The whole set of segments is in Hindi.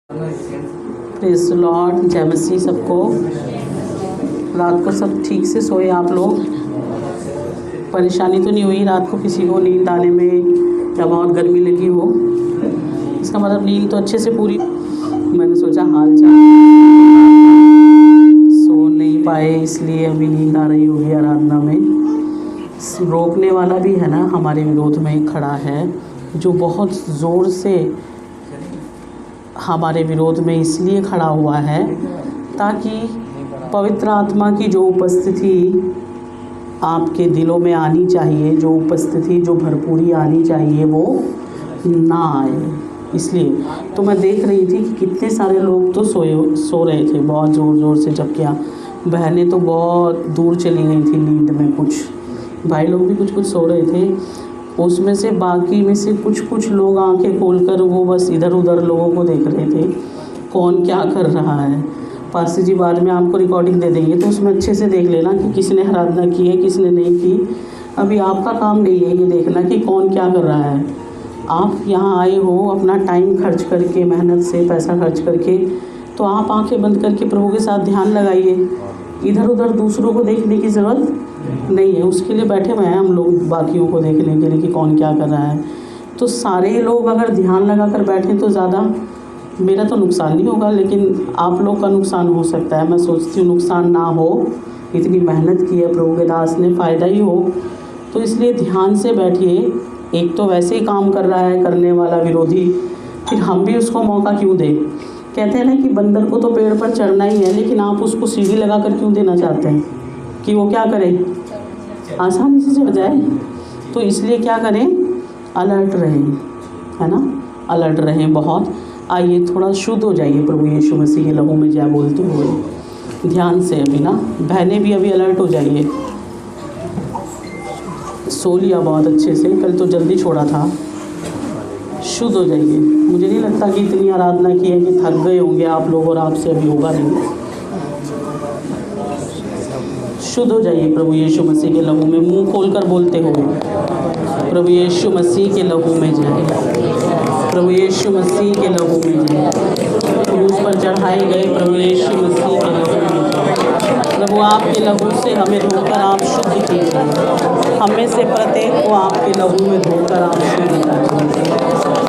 प्रेज़ द लॉर्ड, जय मसीह सबको। रात को सब ठीक से सोए आप लोग? परेशानी तो नहीं हुई रात को किसी को नींद आने में या बहुत गर्मी लगी हो? इसका मतलब नींद तो अच्छे से पूरी। मैंने सोचा हाल चाल सो नहीं पाए इसलिए अभी नींद आ रही होगी आराधना में। रोकने वाला भी है ना हमारे विरोध में खड़ा है, जो बहुत ज़ोर से हमारे विरोध में इसलिए खड़ा हुआ है ताकि पवित्र आत्मा की जो उपस्थिति आपके दिलों में आनी चाहिए, जो उपस्थिति जो भरपूरी आनी चाहिए वो ना आए। इसलिए तो मैं देख रही थी कि कितने सारे लोग तो सो रहे थे बहुत ज़ोर ज़ोर से, जबकि बहनें तो बहुत दूर चली गई थी नींद में। कुछ भाई लोग भी कुछ सो रहे थे। उसमें से बाकी में से कुछ लोग आंखें खोलकर वो बस इधर उधर लोगों को देख रहे थे, कौन क्या कर रहा है। पास्टर जी बाद में आपको रिकॉर्डिंग दे देंगे तो उसमें अच्छे से देख लेना कि किसने आराधना की है, किसने नहीं की। अभी आपका काम नहीं है ये देखना कि कौन क्या कर रहा है। आप यहाँ आए हो अपना टाइम खर्च करके, मेहनत से पैसा खर्च करके, तो आप आंखें बंद करके प्रभु के साथ ध्यान लगाइए। इधर उधर दूसरों को देखने की ज़रूरत नहीं है। उसके लिए बैठे हुए हैं हम लोग बाकियों को देखने के लिए कि कौन क्या कर रहा है। तो सारे लोग अगर ध्यान लगा कर बैठें तो ज़्यादा मेरा तो नुकसान नहीं होगा, लेकिन आप लोग का नुकसान हो सकता है। मैं सोचती हूँ नुकसान ना हो, इतनी मेहनत की है प्रभु के दास ने, फ़ायदा ही हो। तो इसलिए ध्यान से बैठिए। एक तो वैसे ही काम कर रहा है करने वाला विरोधी, फिर हम भी उसको मौका क्यों दें। कहते हैं ना कि बंदर को तो पेड़ पर चढ़ना ही है, लेकिन आप उसको सीढ़ी लगा कर क्यों देना चाहते हैं कि वो क्या करे, आसानी से चढ़ जाए। तो इसलिए क्या करें, अलर्ट रहें, है ना, अलर्ट रहें बहुत। आइए थोड़ा शुद्ध हो जाइए प्रभु यीशु मसीह के लहू में जय बोलते हुए ध्यान से। अभी ना बहनें भी अभी अलर्ट हो जाइए। सो लिया बहुत अच्छे से, कल तो जल्दी छोड़ा था। शुद्ध हो जाइए। मुझे नहीं लगता कि इतनी आराधना की है कि थक गए होंगे आप लोग, और आपसे अभी होगा नहीं। शुद्ध हो जाइए प्रभु यीशु मसीह के लहू में, मुंह खोलकर बोलते हुए प्रभु यीशु मसीह के लहू में जाए, प्रभु यीशु मसीह के लहू में जाए, क्रूस पर चढ़ाए गए प्रभु यीशु मसीह के लहू में जाए। प्रभु आपके लहू से हमें धोकर आप शुद्ध कीजिए, हमें से प्रत्येक को आपके लहू में धोकर आप शुद्ध कीजिए।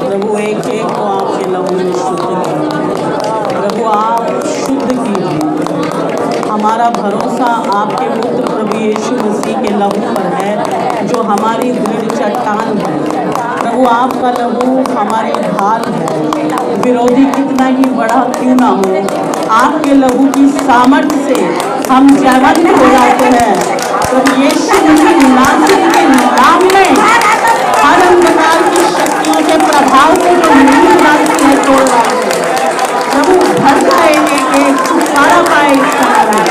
प्रभु एक एक को आपके लहू में शुद्ध कीजिए। प्रभु आप शुद्ध कीजिए। हमारा भरोसा आपके पुत्र प्रभु यीशु मसीह के लहू पर है, जो हमारी दृढ़ चट्टान है। प्रभु आपका लहू हमारी ढाल है। विरोधी कितना ही बड़ा क्यों ना हो, आपके लहू की सामर्थ्य से हम जयवंत हो जाते हैं। प्रभु यीशु मसीह नासरी के नाम में हर अंधकार की शक्तियों के प्रभाव को जो नहीं डालती है तोड़ डालते हैं। प्रभु भर जाए एक छुटकारा पाए इस समय में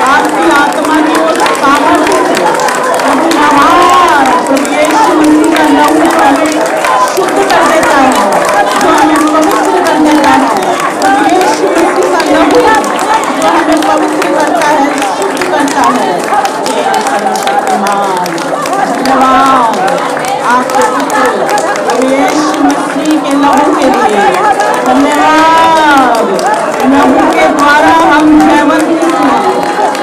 आपकी आत्मा की ओर सामर्थ्य से। प्रभु महान प्रभु यीशु मसीह का लहू हमें शुद्ध कर देता है, जो हमें पवित्र कर देता है। प्रभु यीशु मसीह का लहू जो हमें पवित्र करता है, शुद्ध करता है। धन्यवाद आपके पुत्र प्रभु यीशु मसीह के लहू के लिए। धन्यवाद, लहू के द्वारा हम जयवंत हैं।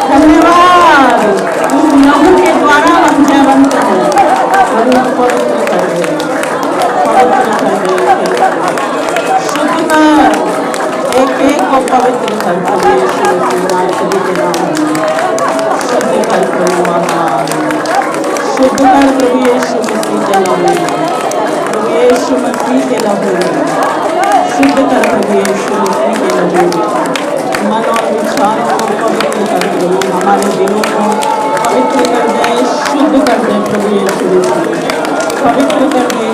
धन्यवाद, उस लहू के द्वारा हम जयवंत हैं। पवित्र कर दे, पवित्र कर दे, शुद्ध कर, एक एक को पवित्र कर प्रभु यीशु मसीह के नाम में। शुद्ध कर प्रभु महान, शुद्ध कर प्रभु यीशु मसीह के नाम में, प्रभु यीशु मसीह के लहू में शुद्ध कर प्रभु यीशु मसीह के लहू में। मन और विचारों को पवित्र कर दे, हमारे दिलों को पवित्र कर दे, शुद्ध कर दे प्रभु यीशु मसीह, पवित्र कर दे।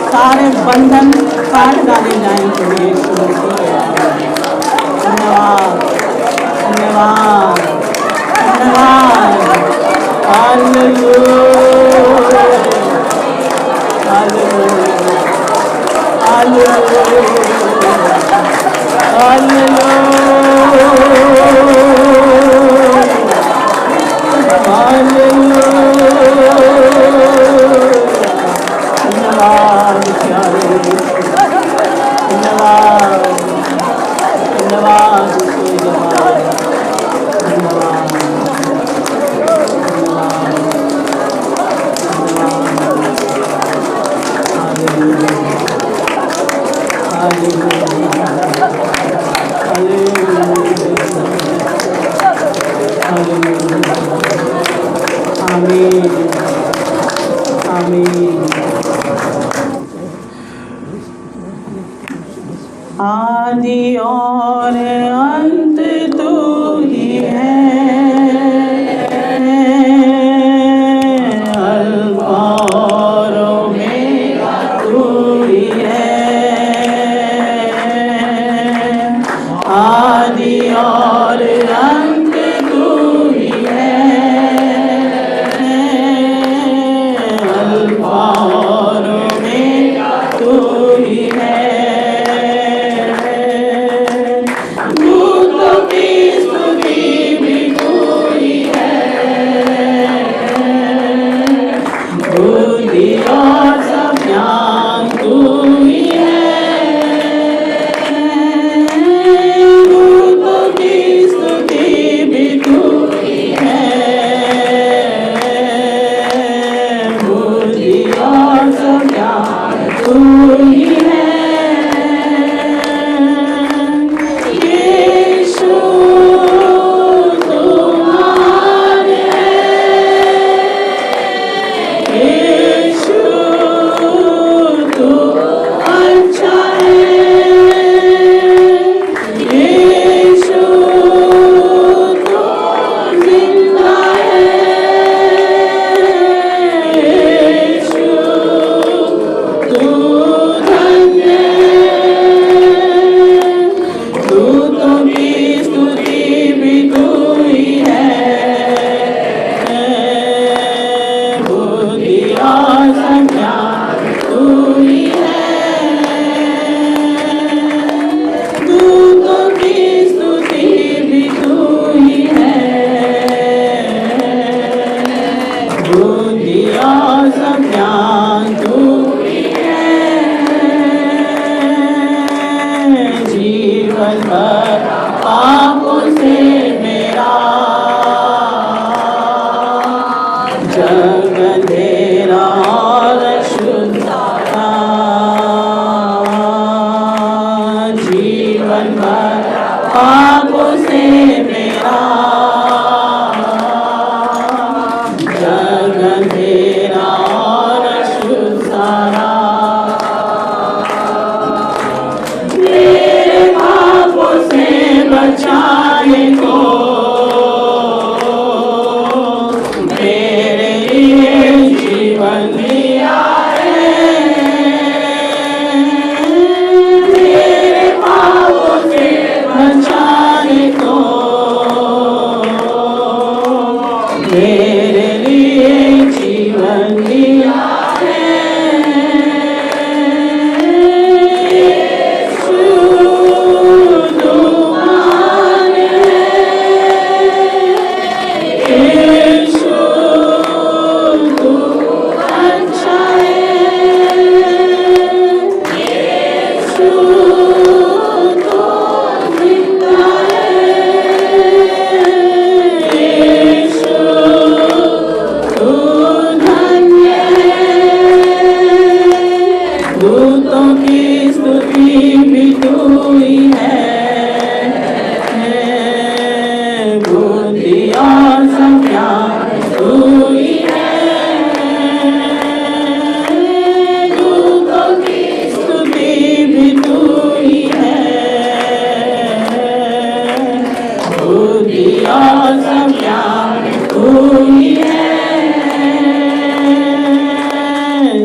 सारे बंधन काट डाले जाएं प्रभु यीशु मसीह। धन्यवाद, धन्यवाद, धन्यवाद। हालेलुया, हालेलुया, हालेलुया, धन्यवाद प्यारे, धन्यवाद सूर्य देवा, धन्यवाद आमीन आमीन। आदि और अंत तू ही है, अल्फा और ओमेगा तू ही है, आदि और अंत तू ही है, अल्फा और ओमेगा तू ही है।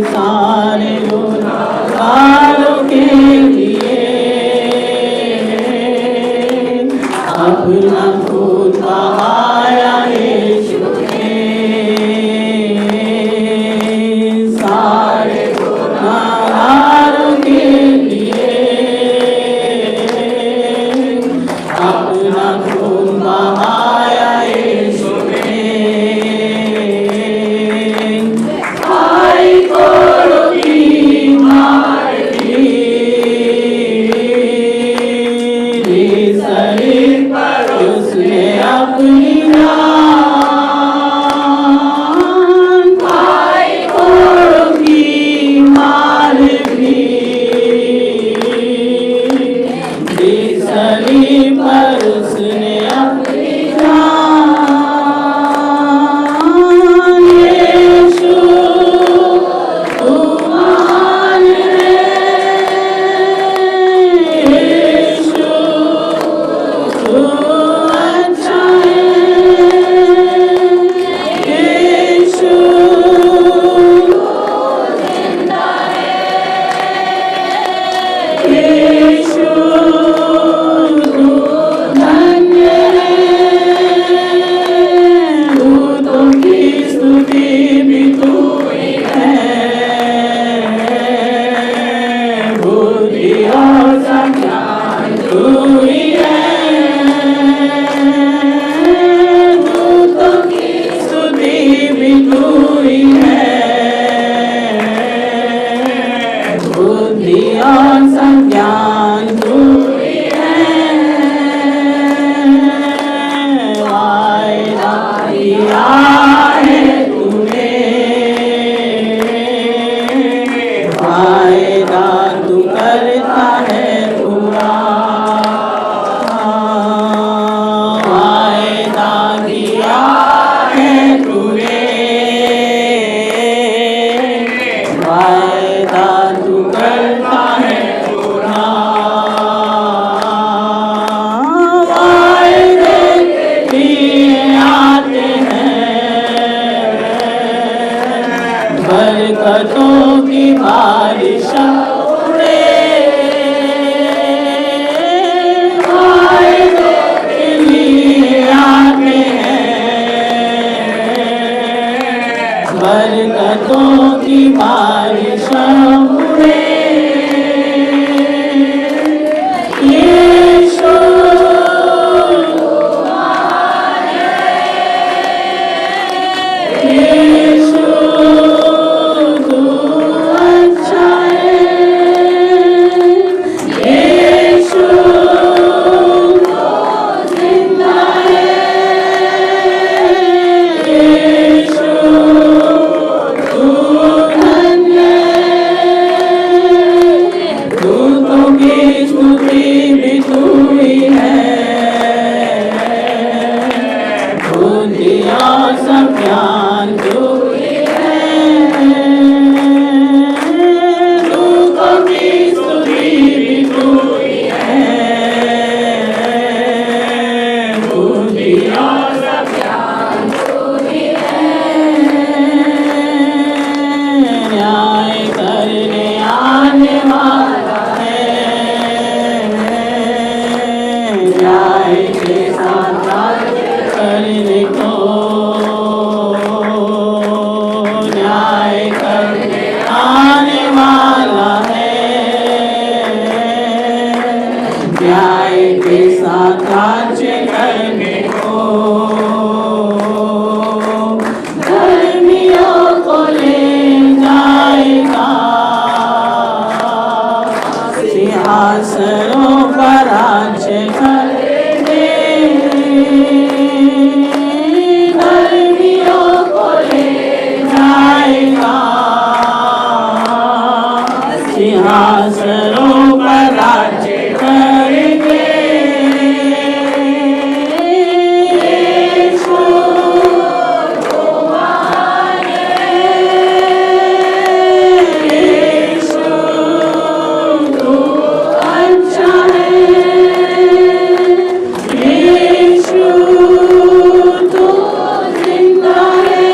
सारे गुनाहों के लिए उसने अपनी जान भाई घोड़ों की मार भी दी सलीब पर उसने अपनी जान। यीशु तू महान है, यीशु तू अच्छा है, यीशु यीशु तू धन्य है, दूतों की स्तुति भी तू ही है, बुद्धि और संज्ञान तू ही है, दूतों की स्तुति भी तू ही है, बुद्धि और संज्ञान तू ही है। वायदा किया है तूने, वायदा तू करता है पूरा, वायदा किया है तूने, वायदा तू करता है पूरा, वायदे लिए आते हैं, बरकतों की बारिश उड़े, वायदे लिए आते हैं, बरकतों की बारिश उड़े, यीशु यीशु तू अच्छा है, यीशु तू जिंदा है, यीशु तू धन्य है, दूतों की स्तुति भी तू ही है, बुद्धि और संज्ञान तू ही है, दूतों की स्तुति भी तू ही है, बुद्धि और संज्ञान तू ही है। न्याय करने आने वाला है, न्याय के साथ राज्य करने को, न्याय करने आने वाला है, न्याय के साथ राज्य करने को, धर्मियों को ले जाएगा, सिंहासनों पर राज्य करेंगे, धर्मियों को ले जाएगा, सिंहासनों पर राज्य करेंगे, यीशु तू महान है, यीशु तू अच्छा है, यीशु तू जिंदा है,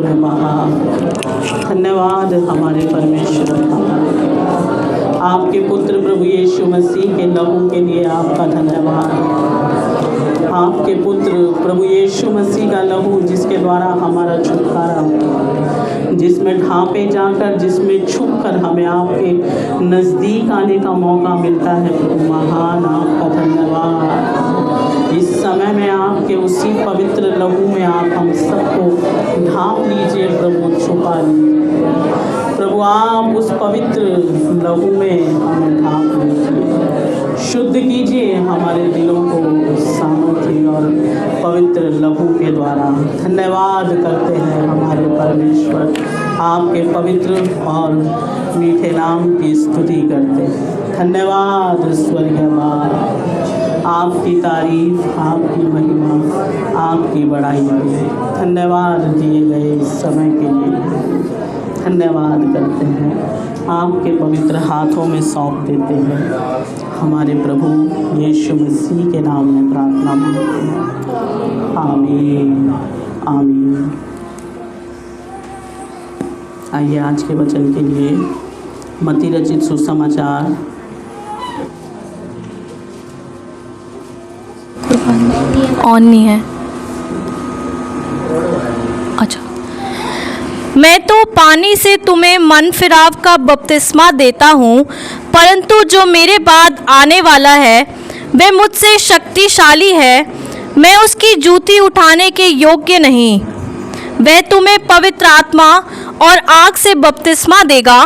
नमः। धन्यवाद हमारे परमेश्वर पिता, आपके पुत्र प्रभु यीशु मसीह के लहू के लिए आपका धन्यवाद। आपके पुत्र प्रभु यीशु मसीह का लहू जिसके द्वारा हमारा छुटकारा होता, जिसमें ढांपे जाकर, जिसमें छुपकर हमें आपके नज़दीक आने का मौका मिलता है। प्रभु महान आपका धन्यवाद। इस समय में आपके उसी पवित्र लहू में आप हम सबको ढांप लीजिए प्रभु, छुपा लीजिए प्रभु। आप उस पवित्र लहू में हमें ढांप लीजिए, शुद्ध कीजिए हमारे दिलों को सामर्थ्य और पवित्र लहू के द्वारा। धन्यवाद करते हैं हमारे परमेश्वर, आपके पवित्र और मीठे नाम की स्तुति करते हैं। धन्यवाद स्वर्गीय बाप, आपकी तारीफ, आपकी महिमा, आपकी बड़ाई है। धन्यवाद दिए गए इस समय के लिए, धन्यवाद करते हैं। आपके पवित्र हाथों में सौंप देते हैं। हमारे प्रभु यीशु मसीह के नाम में प्रार्थना मांगते हैं। आमीन आमीन। आइए आज के वचन के लिए मत्ती रचित सुसमाचार ऑन नहीं है। अच्छा, मैं तो पानी से तुम्हें मन फिराव का बपतिस्मा देता हूँ, परंतु जो मेरे बाद आने वाला है वह मुझसे शक्तिशाली है, मैं उसकी जूती उठाने के योग्य नहीं। वह तुम्हें पवित्र आत्मा और आग से बपतिस्मा देगा।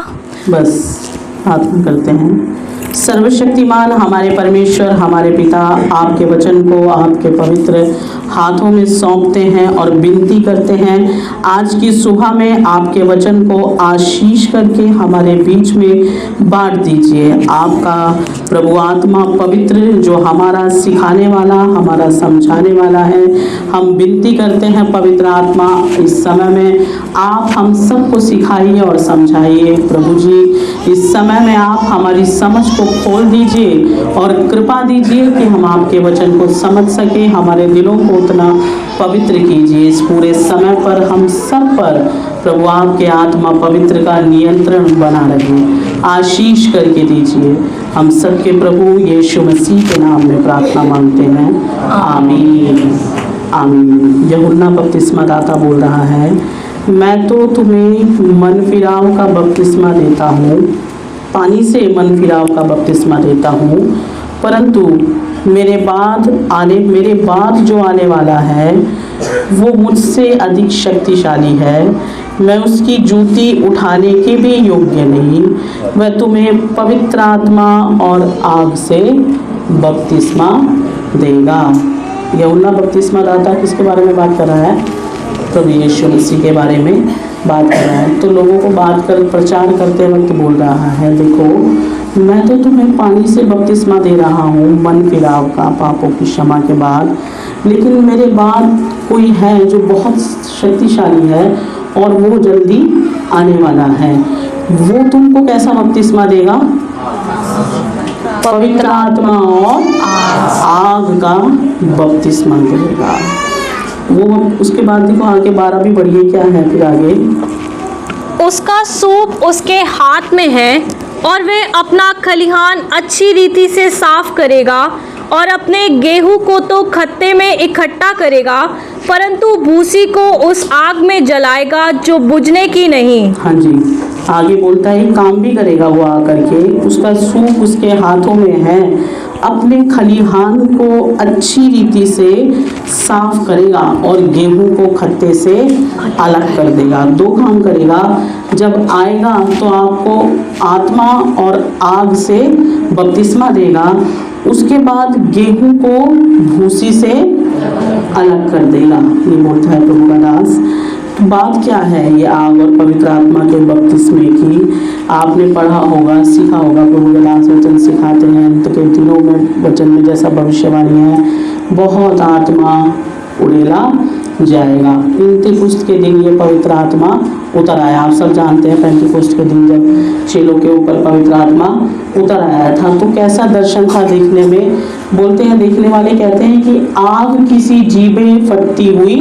बस प्रार्थना करते हैं। सर्वशक्तिमान हमारे परमेश्वर, हमारे पिता, आपके वचन को आपके पवित्र हाथों में सौंपते हैं और विनती करते हैं आज की सुबह में आपके वचन को आशीष करके हमारे बीच में बांट दीजिए। आपका प्रभु आत्मा पवित्र जो हमारा सिखाने वाला, हमारा समझाने वाला है, हम विनती करते हैं पवित्र आत्मा इस समय में आप हम सबको सिखाइए और समझाइए। प्रभु जी इस समय में आप हमारी समझ को खोल दीजिए और कृपा दीजिए कि हम आपके वचन को समझ सके, हमारे दिलों को उतना पवित्र कीजिए। इस पूरे समय पर हम सब पर प्रभु आपके आत्मा पवित्र का नियंत्रण बना रहे, आशीष करके दीजिए। हम सबके प्रभु यीशु मसीह के नाम में प्रार्थना मांगते हैं। आमीन आमीन। यूहन्ना बपतिस्मा दाता बोल रहा है, मैं तो तुम्हें मन फिराव का बपतिस्मा देता हूँ, पानी से मन फिराव का बपतिस्मा देता हूँ, परंतु मेरे बाद जो आने वाला है वो मुझसे अधिक शक्तिशाली है, मैं उसकी जूती उठाने के भी योग्य नहीं। वह तुम्हें पवित्र आत्मा और आग से बपतिस्मा देगा। यूहन्ना बपतिस्मा दाता किसके बारे में बात कर रहा है? प्रभु यीशु मसीह के बारे में बात कर रहा है। तो लोगों को प्रचार करते वक्त बोल रहा है, देखो मैं तो तुम्हें पानी से बपतिस्मा दे रहा हूँ मन फिराव का, पापों की क्षमा के बाद, लेकिन मेरे बाद कोई है जो बहुत शक्तिशाली है और वो जल्दी आने वाला है। वो तुमको कैसा बपतिस्मा देगा? पवित्र आत्मा और आग का बपतिस्मा देगा। वो उसके बाद देखो आगे 12 भी बढ़िए क्या है फिर आगे। उसका सूप उसके हाथ में है और वह अपना खलिहान अच्छी रीति से साफ करेगा और अपने गेहूं को तो खत्ते में इकट्ठा करेगा, परंतु भूसी को उस आग में जलाएगा जो बुझने की नहीं। हाँ जी, आगे बोलता है काम भी करेगा वो आकर के, उसका सूप उसके हाथों में है, अपने खलिहान को अच्छी रीति से साफ करेगा और गेहूं को खत्ते से अलग कर देगा। 2 काम करेगा। जब आएगा तो आपको आत्मा और आग से बपतिस्मा देगा, उसके बाद गेहूं को भूसी से अलग कर देगा। ये बोलता है प्रभु का दास। तो बात क्या है ये आग और पवित्र आत्मा के बपतिस्मे की? आपने पढ़ा होगा, सीखा होगा, प्रभु के दास वचन सिखाते हैं अंत के दिनों में वचन में जैसा भविष्यवाणी है, बहुत आत्मा उड़ेला जाएगा। पेंतीकोस्त के दिन ये पवित्र आत्मा उतर आया। आप सब जानते हैं पेंतीकोस्त के दिन जब चेलों के ऊपर पवित्र आत्मा उतर आया था तो कैसा दर्शन था देखने में। बोलते हैं, देखने वाले कहते हैं कि आग किसी जीभें फटती हुई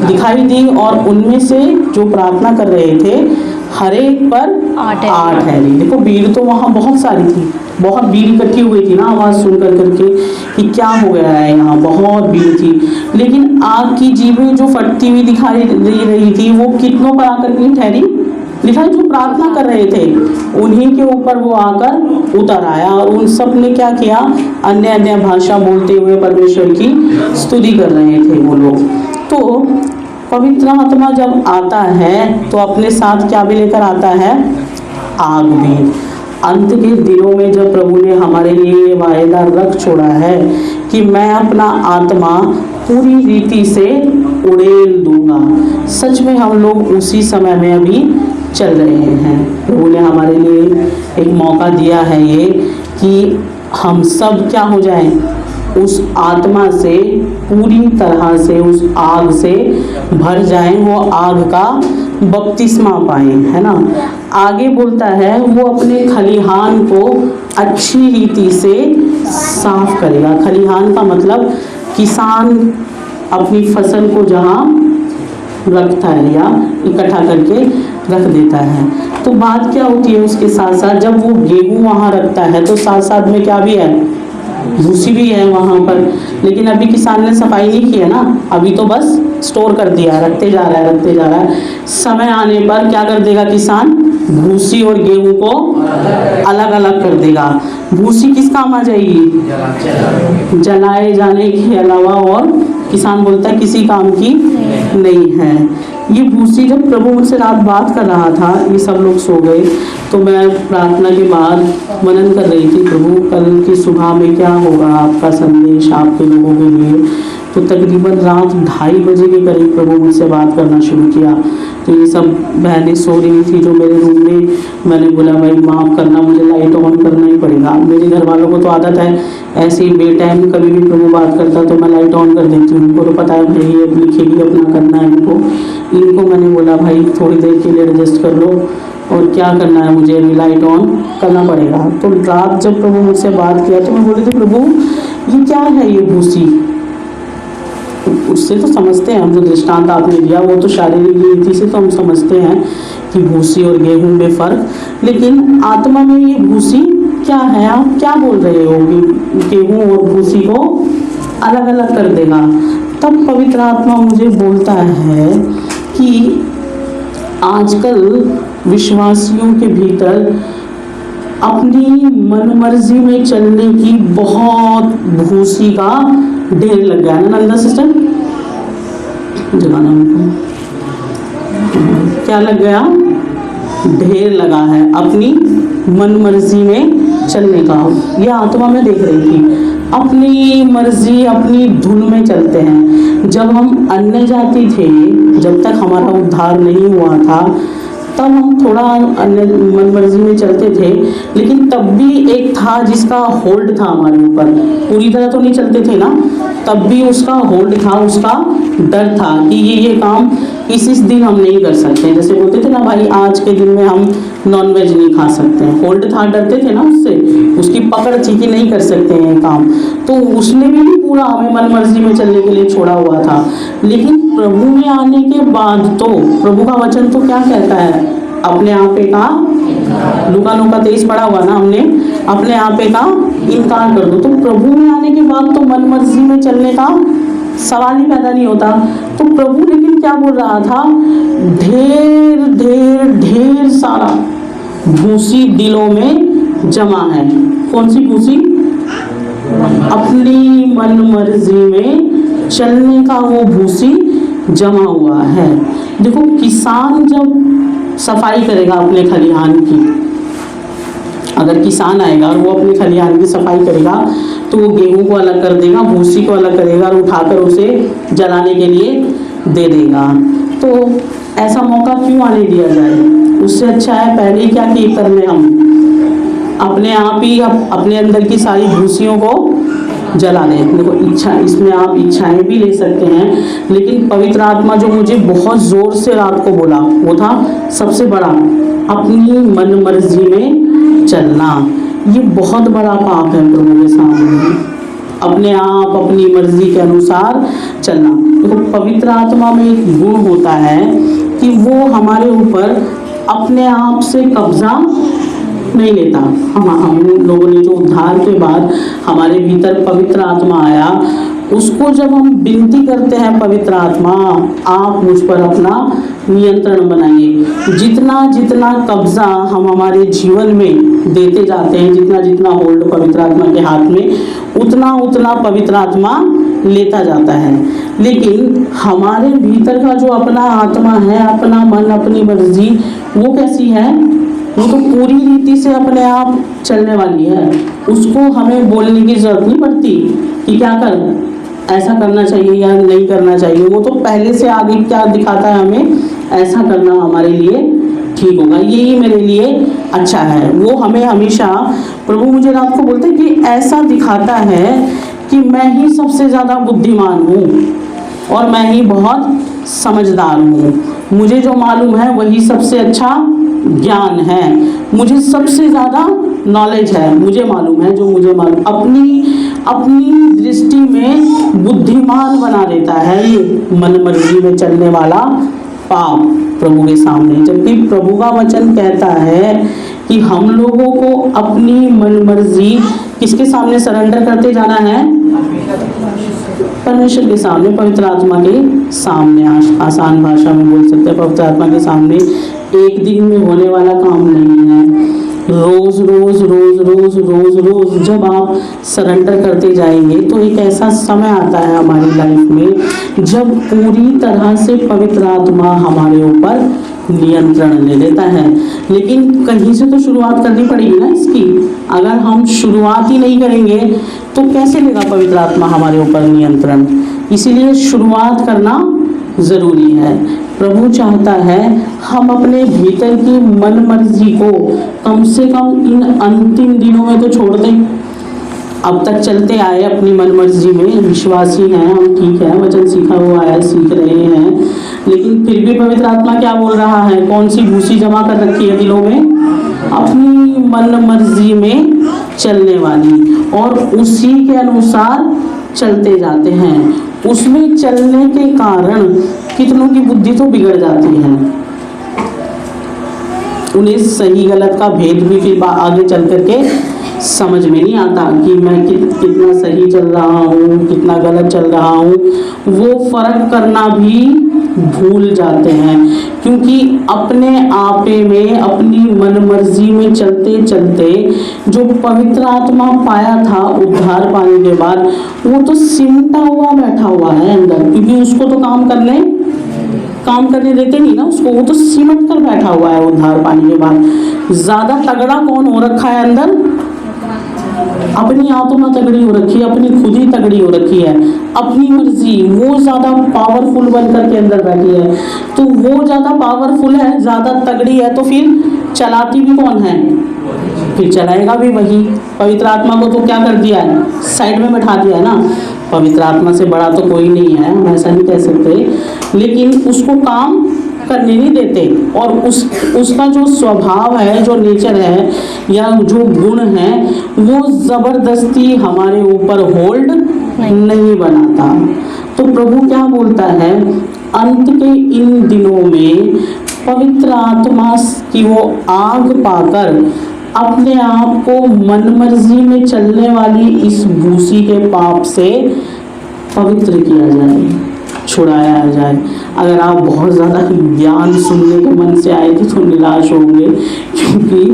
दिखाई दी और उनमें से जो प्रार्थना कर रहे थे हर एक पर 8 है। देखो भीड़ तो वहाँ बहुत सारी थी, बहुत भीड़ इकट्ठी हुई थी ना आवाज़ सुन कर करके कि क्या हो गया है, यहाँ बहुत भीड़ थी। लेकिन आग की जीभें जो फटती हुई दिखाई दे रही थी वो कितनों पर आकर के ठहरी, दिखाई जो प्रार्थना कर रहे थे उन्हीं के ऊपर वो आकर उतर आया और उन सब ने क्या किया, अन्य अन्य भाषा बोलते हुए परमेश्वर की स्तुति कर रहे थे वो लोग। तो पवित्र आत्मा जब आता है तो अपने साथ क्या भी लेकर आता है, आग भी। अंत के दिनों में जब प्रभु ने हमारे लिए ये वायदा रख छोड़ा है कि मैं अपना आत्मा पूरी रीति से उड़ेल दूंगा, सच में हम लोग उसी समय में अभी चल रहे हैं। प्रभु ने हमारे लिए एक मौका दिया है ये कि हम सब क्या हो जाएं, उस आत्मा से पूरी तरह से उस आग से भर जाएं, वो आग का बपतिस्मा पाएं, है ना। आगे बोलता है वो अपने खलिहान को अच्छी रीति से साफ करेगा। खलिहान का मतलब किसान अपनी फसल को जहाँ रखता है या इकट्ठा करके रख देता है। तो बात क्या होती है उसके साथ साथ, जब वो गेहूँ वहाँ रखता है तो साथ साथ में क्या भी है, भूसी भी है वहाँ पर। लेकिन अभी किसान ने सफाई नहीं की है ना, अभी तो बस स्टोर कर दिया, रखते जा रहा है। समय आने पर क्या कर देगा किसान, भूसी और गेहूं को अलग अलग कर देगा। भूसी किस काम आ जाएगी, जलाए जाने के अलावा और किसान बोलता है किसी काम की नहीं है। ये भूसी जब प्रभु मुझसे रात बात कर रहा था, ये सब लोग सो गए, तो मैं प्रार्थना के बाद मनन कर रही थी, प्रभु कल की सुबह में क्या होगा आपका संदेश आपके लोगों के लिए। तो तकरीबन रात 2:30 बजे के करीब प्रभु मुझसे बात करना शुरू किया। तो ये सब बहनें सो रही थी जो मेरे रूम में। मैंने बोला भाई माफ़ करना, मुझे लाइट ऑन करना ही पड़ेगा। मेरे घर वालों को तो आदत है ऐसे ही बेटाइम कभी भी प्रभु बात करता तो मैं लाइट ऑन कर देती हूँ। उनको तो पता है भाई ये लिखेगी अपना करना है इनको मैंने बोला भाई थोड़ी देर के लिए एडजस्ट कर लो और क्या करना है, मुझे अभी लाइट ऑन करना पड़ेगा। तो रात जब प्रभु मुझसे बात किया तो मैं बोली थी प्रभु ये क्या है ये भूसी। उससे तो समझते हैं हम, जो दृष्टांत आपने दिया वो तो शारीरिक रीति से तो हम समझते हैं कि भूसी और गेहूं में फ़र्क, लेकिन आत्मा में ये भूसी क्या है, आप क्या बोल रहे हो कि गेहूं और भूसी को अलग अलग कर देगा। तब पवित्र आत्मा मुझे बोलता है कि आजकल विश्वासियों के भीतर अपनी मनमर्जी में चलने की बहुत भूसी का ढेर लग गया है ना। नंदा सिस्टर जगाना उनको, क्या लग गया, ढेर लगा है अपनी मनमर्जी में चलने का। यह आत्मा में देख रही थी अपनी मर्जी अपनी धुन में चलते हैं। जब हम अन्य जाति थे, जब तक हमारा उद्धार नहीं हुआ था तब हम थोड़ा अन्य मनमर्जी में चलते थे, लेकिन तब भी एक था जिसका होल्ड था हमारे ऊपर। पूरी तरह तो नहीं चलते थे ना, तब भी उसका होल्ड था, उसका डर था कि ये काम इस दिन हम नहीं कर सकते। जैसे बोलते थे ना भाई आज के दिन में हम नॉनवेज नहीं खा सकते हैं, होल्ड था, डरते थे ना उससे, उसकी पकड़ थी कि नहीं कर सकते हैं काम। तो उसने भी नहीं पूरा हमें मनमर्जी में चलने के लिए छोड़ा हुआ था। लेकिन प्रभु में आने के बाद तो प्रभु का वचन तो क्या कहता है, अपने आपे का, लूका 23 पढ़ा हुआ ना हमने, अपने आपे का इनकार कर दो। तो प्रभु में आने के बाद तो मनमर्जी में चलने का सवाल ही पैदा नहीं होता। तो प्रभु लेकिन क्या बोल रहा था, ढेर ढेर ढेर सारा भूसी दिलों में जमा है। कौन सी भूसी, अपनी मनमर्जी में चलने का वो भूसी जमा हुआ है। देखो किसान जब सफाई करेगा अपने खलिहान की, अगर किसान आएगा और वो अपने खलिहान की सफाई करेगा तो वो गेहूं को अलग कर देगा, भूसी को अलग करेगा और उठाकर उसे जलाने के लिए दे देगा। तो ऐसा मौका क्यों आने दिया जाए, उससे अच्छा है पहले ही क्या किए कर ले हम अपने आप ही अपने अंदर की सारी भूसियों को जला दे। देखो इच्छा, इसमें आप इच्छाएं भी ले सकते हैं, लेकिन पवित्र आत्मा जो मुझे बहुत ज़ोर से रात को बोला वो था सबसे बड़ा, अपनी मन मर्जी में चलना। ये बहुत बड़ा पाप है प्रभु के सामने, अपने आप अपनी मर्जी के अनुसार चलना। देखो पवित्र आत्मा में एक गुण होता है कि वो हमारे ऊपर अपने आप से कब्जा नहीं लेता। हम लोगों ने जो उद्धार के बाद हमारे भीतर पवित्र आत्मा आया, उसको जब हम विनती करते हैं पवित्र आत्मा आप मुझ पर अपना नियंत्रण बनाइए, जितना जितना कब्जा हम हमारे जीवन में देते जाते हैं, जितना जितना होल्ड पवित्र आत्मा के हाथ में, उतना उतना पवित्र आत्मा लेता जाता है। लेकिन हमारे भीतर का जो अपना आत्मा है, अपना मन, अपनी मर्जी, वो कैसी है? वो तो पूरी रीति से अपने आप चलने वाली है। उसको हमें बोलने की जरूरत नहीं पड़ती कि क्या कर, ऐसा करना चाहिए या नहीं करना चाहिए। वो तो पहले से आगे क्या दिखाता है हमें, ऐसा करना हमारे लिए ठीक होगा, यही मेरे लिए अच्छा है। वो हमें हमेशा, प्रभु मुझे रात को बोलते हैं कि ऐसा दिखाता है कि मैं ही सबसे ज़्यादा बुद्धिमान हूँ और मैं ही बहुत समझदार हूँ। मुझे जो मालूम है वही सबसे अच्छा ज्ञान है, मुझे सबसे ज़्यादा नॉलेज है, मुझे मालूम है जो मुझे मालूम। अपनी दृष्टि में बुद्धिमान बना देता है ये मन मर्जी में चलने वाला पाप प्रभु के सामने। जबकि प्रभु का वचन कहता है कि हम लोगों को अपनी मन मर्जी किसके सामने सरेंडर करते जाना है? परमेश्वर के सामने, पवित्र आत्मा के सामने। आसान भाषा में बोल सकते हैं, पवित्र आत्मा के सामने। एक दिन में होने वाला काम नहीं है, रोज रोज रोज रोज रोज रोज जब आप सरेंडर करते जाएंगे तो एक ऐसा समय आता है हमारी लाइफ में जब पूरी तरह से पवित्र आत्मा हमारे ऊपर नियंत्रण ले लेता है। लेकिन कहीं से तो शुरुआत करनी पड़ेगी ना इसकी। अगर हम शुरुआत ही नहीं करेंगे तो कैसे लेगा पवित्र आत्मा हमारे ऊपर नियंत्रण? इसीलिए शुरुआत करना ज़रूरी है। प्रभु चाहता है हम अपने भीतर की मन मर्जी को कम से कम इन अंतिम दिनों में तो छोड़ दें। अब तक चलते आए अपनी मन मर्जी में, विश्वासी हैं हम, ठीक है, वचन सीखा हुआ है, सीख रहे हैं, लेकिन फिर भी पवित्र आत्मा क्या बोल रहा है? कौन सी भूसी जमा कर रखी है दिलों में? अपनी मन मर्जी में चलने वाली, और उसी के अनुसार चलते जाते हैं। उसमें चलने के कारण कितनों की बुद्धि तो बिगड़ जाती है, उन्हें सही गलत का भेद भी फिर आगे चल करके समझ में नहीं आता कि मैं कितना सही चल रहा हूँ, कितना गलत चल रहा हूँ। वो फर्क करना भी भूल जाते हैं, क्योंकि अपने आपे में, अपनी मन मर्जी में चलते चलते जो पवित्र आत्मा पाया था उद्धार पाने के बाद, वो तो सिमटा हुआ बैठा हुआ है अंदर, क्योंकि उसको तो काम करने देते नहीं ना उसको, वो तो सिमट कर बैठा हुआ है उद्धार पाने के बाद। ज़्यादा तगड़ा कौन हो रखा है अंदर? अपनी आत्मा तगड़ी हो रखी है, अपनी खुद ही तगड़ी हो रखी है, अपनी मर्जी वो ज़्यादा पावरफुल बनकर के अंदर बैठी है। तो वो ज़्यादा पावरफुल है, ज़्यादा तगड़ी है, तो फिर चलाती भी कौन है? फिर चलाएगा भी वही। पवित्र आत्मा को तो क्या कर दिया है? साइड में बैठा दिया है ना। पवित्र आत्मा से बड़ा तो कोई नहीं है, हम ऐसा नहीं कह सकते, लेकिन उसको काम करने नहीं देते। और उसका जो स्वभाव है, जो नेचर है या जो गुण है, वो ज़बरदस्ती हमारे ऊपर होल्ड नहीं बनाता। तो प्रभु क्या बोलता है? अंत के इन दिनों में पवित्र आत्मा की वो आग पाकर अपने आप को मन मर्जी में चलने वाली इस भूसी के पाप से पवित्र किया जाए, छुड़ाया जाए। अगर आप बहुत ज़्यादा ज्ञान सुनने के मन से आए थे तो निराश होंगे, क्योंकि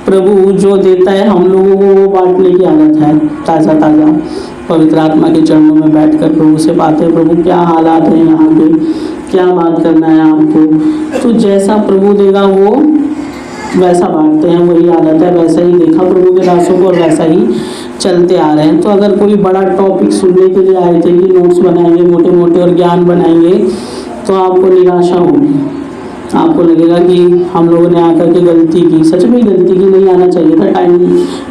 प्रभु जो देता है हम लोगों को वो बांटने की आदत है। ताज़ा ताज़ा पवित्र आत्मा के चरणों में बैठकर प्रभु से बातें, प्रभु क्या हालात हैं यहाँ पे, क्या बात करना है आपको, तो जैसा प्रभु देगा वो वैसा बांटते हैं, वही आदत है, वैसा ही देखा प्रभु के दासों को और वैसा ही चलते आ रहे हैं। तो अगर कोई बड़ा टॉपिक सुनने के लिए आए थे कि नोट्स बनाएंगे मोटे मोटे और ज्ञान बनाएंगे, तो आपको निराशा होगी, आपको लगेगा कि हम लोगों ने आकर के गलती की, सच में गलती की, नहीं आना चाहिए था, टाइम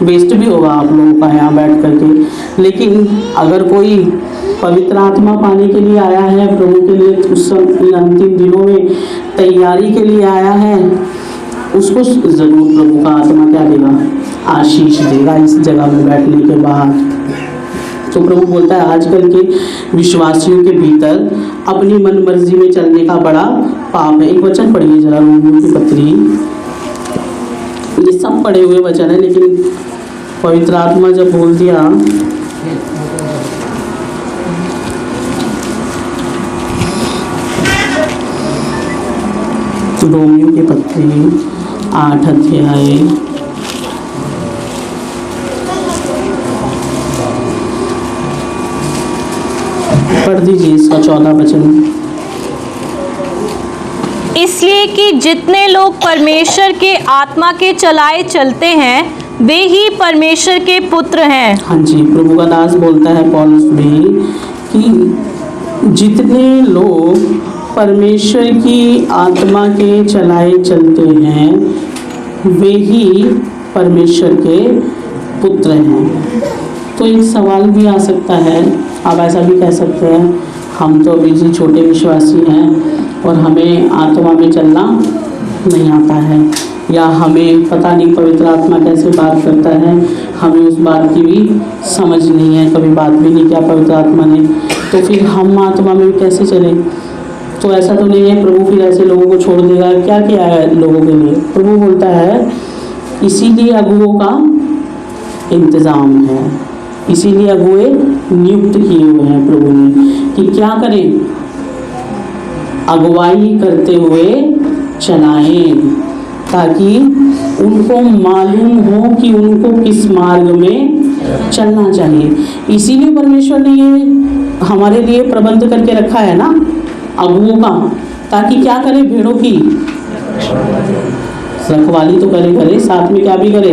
वेस्ट भी होगा आप लोगों का यहाँ बैठ करके। लेकिन अगर कोई पवित्र आत्मा पाने के लिए आया है प्रभु के लिए, उस इन अंतिम दिनों में तैयारी के लिए आया है, उसको ज़रूर प्रभु का आत्मा क्या देगा, आशीष देगा इस जगह में बैठने के बाद। तो प्रभु बोलता है आजकल के विश्वासियों के भीतर अपनी मन मर्जी में चलने का बड़ा पाप है। एक वचन पढ़िए जरा, रोमियो की पत्री, ये सब पढ़े हुए वचन है, लेकिन पवित्र आत्मा जब बोल दिया, रोमियो की पत्री 8 अध्याय पढ़ दीजिए इसका 14 वचन। इसलिए कि जितने लोग परमेश्वर के आत्मा के चलाए चलते हैं वे ही परमेश्वर के पुत्र हैं। हाँ जी, प्रभु का दास बोलता है पौलुस भी कि जितने लोग परमेश्वर की आत्मा के चलाए चलते हैं वे ही परमेश्वर के पुत्र हैं। तो एक सवाल भी आ सकता है, आप ऐसा भी कह सकते हैं हम तो अभी जी छोटे विश्वासी हैं और हमें आत्मा में चलना नहीं आता है, या हमें पता नहीं पवित्र आत्मा कैसे बात करता है, हमें उस बात की भी समझ नहीं है, कभी बात भी नहीं किया पवित्र आत्मा ने, तो फिर हम आत्मा में कैसे चले। तो ऐसा तो नहीं है प्रभु फिर ऐसे लोगों को छोड़ देगा, क्या किया है लोगों के लिए। प्रभु बोलता है इसीलिए अगुओं का इंतज़ाम है, इसीलिए अगुए नियुक्त किए हुए हैं प्रभु ने कि क्या करें, अगुवाई करते हुए चलाएं, ताकि उनको मालूम हो कि उनको किस मार्ग में चलना चाहिए। इसीलिए परमेश्वर ने ये हमारे लिए प्रबंध करके रखा है ना अगुओं का, ताकि क्या करे, भेड़ों की रखवाली तो करे, साथ में क्या भी करे,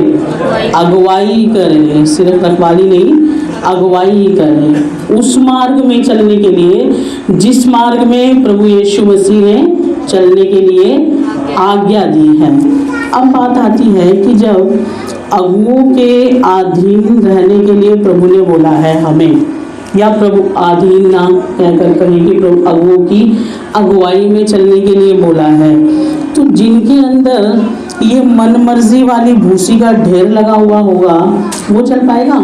अगुवाई करे, सिर्फ रखवाली नहीं अगुवाई करे उस मार्ग में चलने के लिए जिस मार्ग में प्रभु यीशु मसीह ने चलने के लिए आज्ञा दी है। अब बात आती है कि जब अगुओं के अधीन रहने के लिए प्रभु ने बोला है हमें, या प्रभु अधीन ना कहकर कहें कि प्रभु अगुओं की अगुवाई में चलने के लिए बोला है, तो जिनके अंदर ये मन मर्जी वाली भूसी का ढेर लगा हुआ होगा वो चल पाएगा?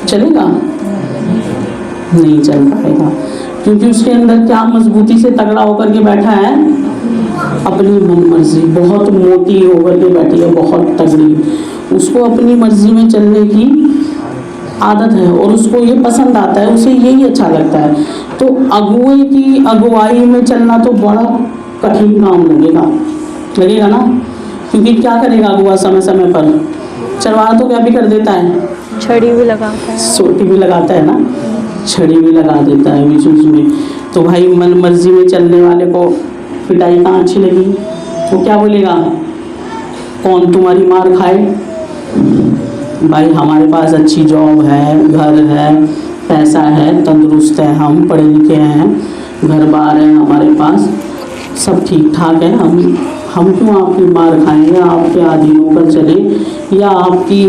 चलेगा? नहीं चल पाएगा, क्योंकि उसके अंदर क्या मजबूती से तगड़ा होकर के बैठा है, अपनी मन मर्जी, बहुत मोटी होकर के बैठी है, बहुत तगड़ी, उसको अपनी मर्जी में चलने की आदत है और उसको ये पसंद आता है, उसे यही अच्छा लगता है। तो अगुए की अगुवाई में चलना तो बड़ा कठिन काम लगेगा ना, क्योंकि क्या करेगा अगुआ समय समय पर, चरवाहा तो क्या भी कर देता है, छड़ी भी लगाता है, सोटी भी लगाता है ना, छड़ी भी लगा देता है बीच बीच में। तो भाई मन मर्जी में चलने वाले को पिटाई कहाँ अच्छी लगी, वो क्या बोलेगा, कौन तुम्हारी मार खाए, भाई हमारे पास अच्छी जॉब है, घर है, पैसा है, तंदुरुस्त है, हम पढ़े लिखे हैं, घर बार है हमारे पास, सब ठीक ठाक है, हम क्यों आपकी मार खाएं, या आपके अधीन होकर चले, या आपकी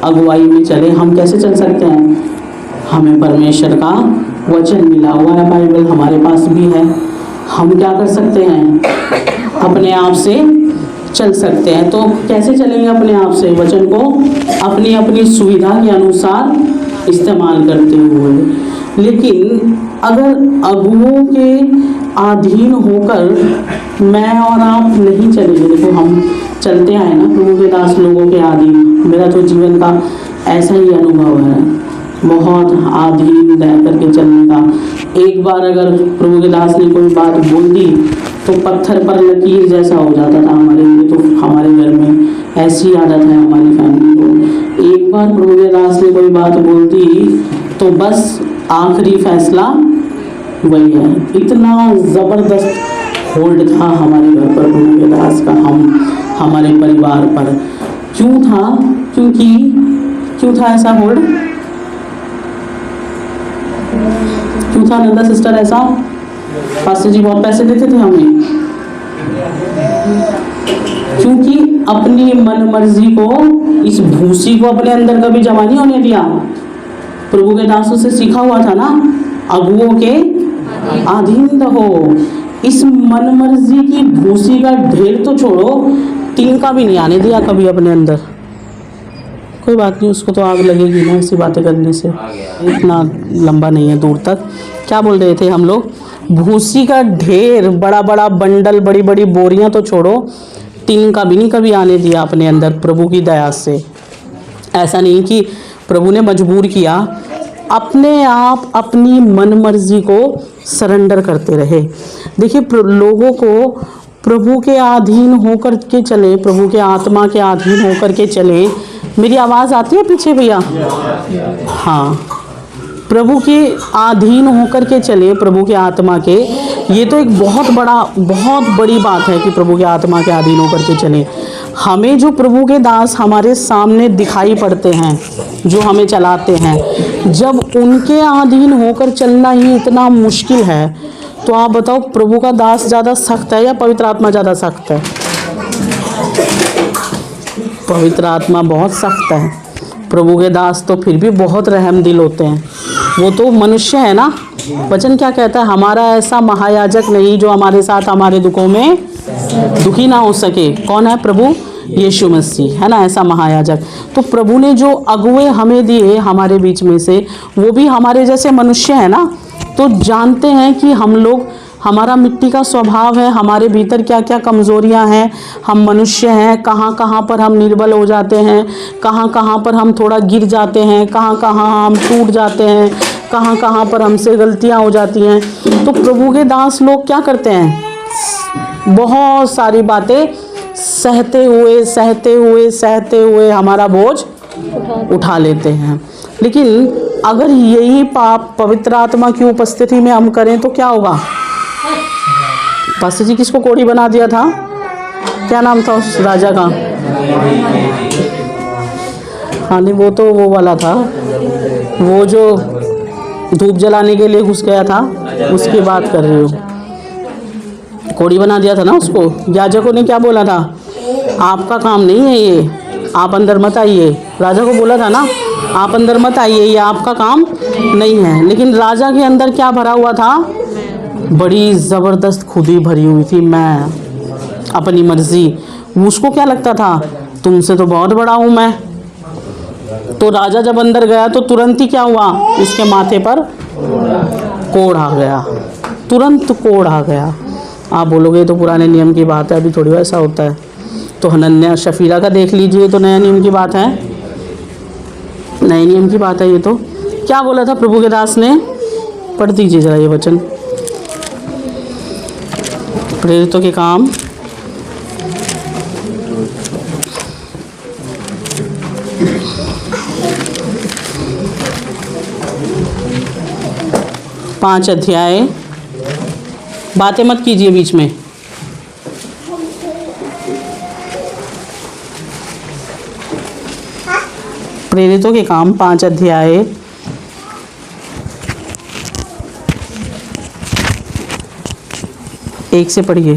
अगुवाई में चले। हम कैसे चल सकते हैं, हमें परमेश्वर का वचन मिला हुआ है, बाइबल हमारे पास भी है, हम क्या कर सकते हैं, अपने आप से चल सकते हैं। तो कैसे चलेंगे अपने आप से, वचन को अपनी अपनी सुविधा के अनुसार इस्तेमाल करते हुए। लेकिन अगर अगुओं के अधीन होकर मैं और आप नहीं चलेंगे, देखो हम चलते आए ना प्रभु के दास लोगों के अधीन, मेरा तो जीवन का ऐसा ही अनुभव है, बहुत अधीन रह करके चलने का। एक बार अगर प्रभु के दास ने कोई बात बोल दी तो पत्थर पर लकीर जैसा हो जाता था हमारे लिए। तो हमारे घर में ऐसी आदत है हमारी फैमिली को, एक बार प्रभु के दास ने कोई बात बोल दी तो बस आखिरी फैसला वही है। इतना ज़बरदस्त होल्ड था हमारे घर पर प्रभु के दास का, हमारे परिवार पर। क्यों था, क्यों था ऐसा होल्ड, क्यों था नंदा सिस्टर ऐसा? पास्टर जी बहुत पैसे देते थे हमें, क्योंकि अपनी मन मर्जी को, इस भूसी को अपने अंदर कभी जमा नहीं होने दिया। प्रभु के दासों से सीखा हुआ था ना, अगुओं के अधीन रहो। इस मन मर्जी की भूसी का ढेर तो छोड़ो, तिनका भी नहीं आने दिया कभी अपने अंदर। कोई बात नहीं, उसको तो आग लगेगी ना ऐसी बातें करने से, इतना लंबा नहीं है दूर तक। क्या बोल रहे थे हम लोग? भूसी का ढेर, बड़ा बड़ा बंडल, बड़ी बड़ी बोरियां तो छोड़ो, तिनका भी नहीं कभी आने दिया अपने अंदर, प्रभु की दया से। ऐसा नहीं कि प्रभु ने मजबूर किया, अपने आप अपनी मन मर्जी को सरेंडर करते रहे। देखिए, लोगों को प्रभु के अधीन होकर के चले, प्रभु के आत्मा के अधीन होकर के चले। मेरी आवाज़ आती है पीछे भैया? हाँ, प्रभु के अधीन होकर के चले, प्रभु के आत्मा के। ये तो एक बहुत बड़ी बात है कि प्रभु के आत्मा के अधीन होकर के चले। हमें जो प्रभु के दास हमारे सामने दिखाई पड़ते हैं, जो हमें चलाते हैं, जब उनके अधीन होकर चलना ही इतना मुश्किल है, तो आप बताओ प्रभु का दास ज़्यादा सख्त है या पवित्र आत्मा ज़्यादा सख्त है? पवित्र आत्मा बहुत सख्त है। प्रभु के दास तो फिर भी बहुत रहम दिल होते हैं। वो तो मनुष्य है ना। वचन क्या कहता है? हमारा ऐसा महायाजक नहीं जो हमारे साथ हमारे दुखों में दुखी ना हो सके। कौन है? प्रभु यीशु मसीह, है ना, ऐसा महायाजक। तो प्रभु ने जो अगुए हमें दिए हमारे बीच में से, वो भी हमारे जैसे मनुष्य है ना। तो जानते हैं कि हम लोग, हमारा मिट्टी का स्वभाव है, हमारे भीतर क्या क्या कमज़ोरियां हैं, हम मनुष्य हैं, कहाँ कहाँ पर हम निर्बल हो जाते हैं, कहाँ कहाँ पर हम थोड़ा गिर जाते हैं, कहाँ कहाँ हम टूट जाते हैं, कहाँ कहाँ पर हमसे गलतियां हो जाती हैं। तो प्रभु के दास लोग क्या करते हैं? बहुत सारी बातें सहते हुए हमारा बोझ उठा लेते हैं। लेकिन अगर यही पाप पवित्र आत्मा की उपस्थिति में हम करें तो क्या होगा? पास्टर जी किसको कोढ़ी बना दिया था? क्या नाम था उस राजा का? हाँ नहीं, वो तो वो वाला था, वो जो धूप जलाने के लिए घुस गया था, उसकी बात कर रही हूँ। कोढ़ी बना दिया था ना उसको। याजकों ने क्या बोला था? आपका काम नहीं है ये, आप अंदर मत आइए। राजा को बोला था ना, आप अंदर मत आइए, ये आपका काम नहीं है। लेकिन राजा के अंदर क्या भरा हुआ था? बड़ी ज़बरदस्त खुदी भरी हुई थी, मैं अपनी मर्जी। उसको क्या लगता था? तुमसे तो बहुत बड़ा हूँ मैं। तो राजा जब अंदर गया तो तुरंत ही क्या हुआ? उसके माथे पर कोढ़ आ गया, तुरंत कोढ़ आ गया। आप बोलोगे तो पुराने नियम की बात है, अभी थोड़ी वैसा होता है। तो हनन्याह शफीरा का देख लीजिए, तो नया नियम की बात है, नए नियम की बात है। ये तो क्या बोला था प्रभु के दास ने? पढ़ दीजिए जरा ये वचन, प्रेरितों के काम 5 अध्याय। बातें मत कीजिए बीच में। प्रेरितों के काम 5 अध्याय 1 से पढ़िए।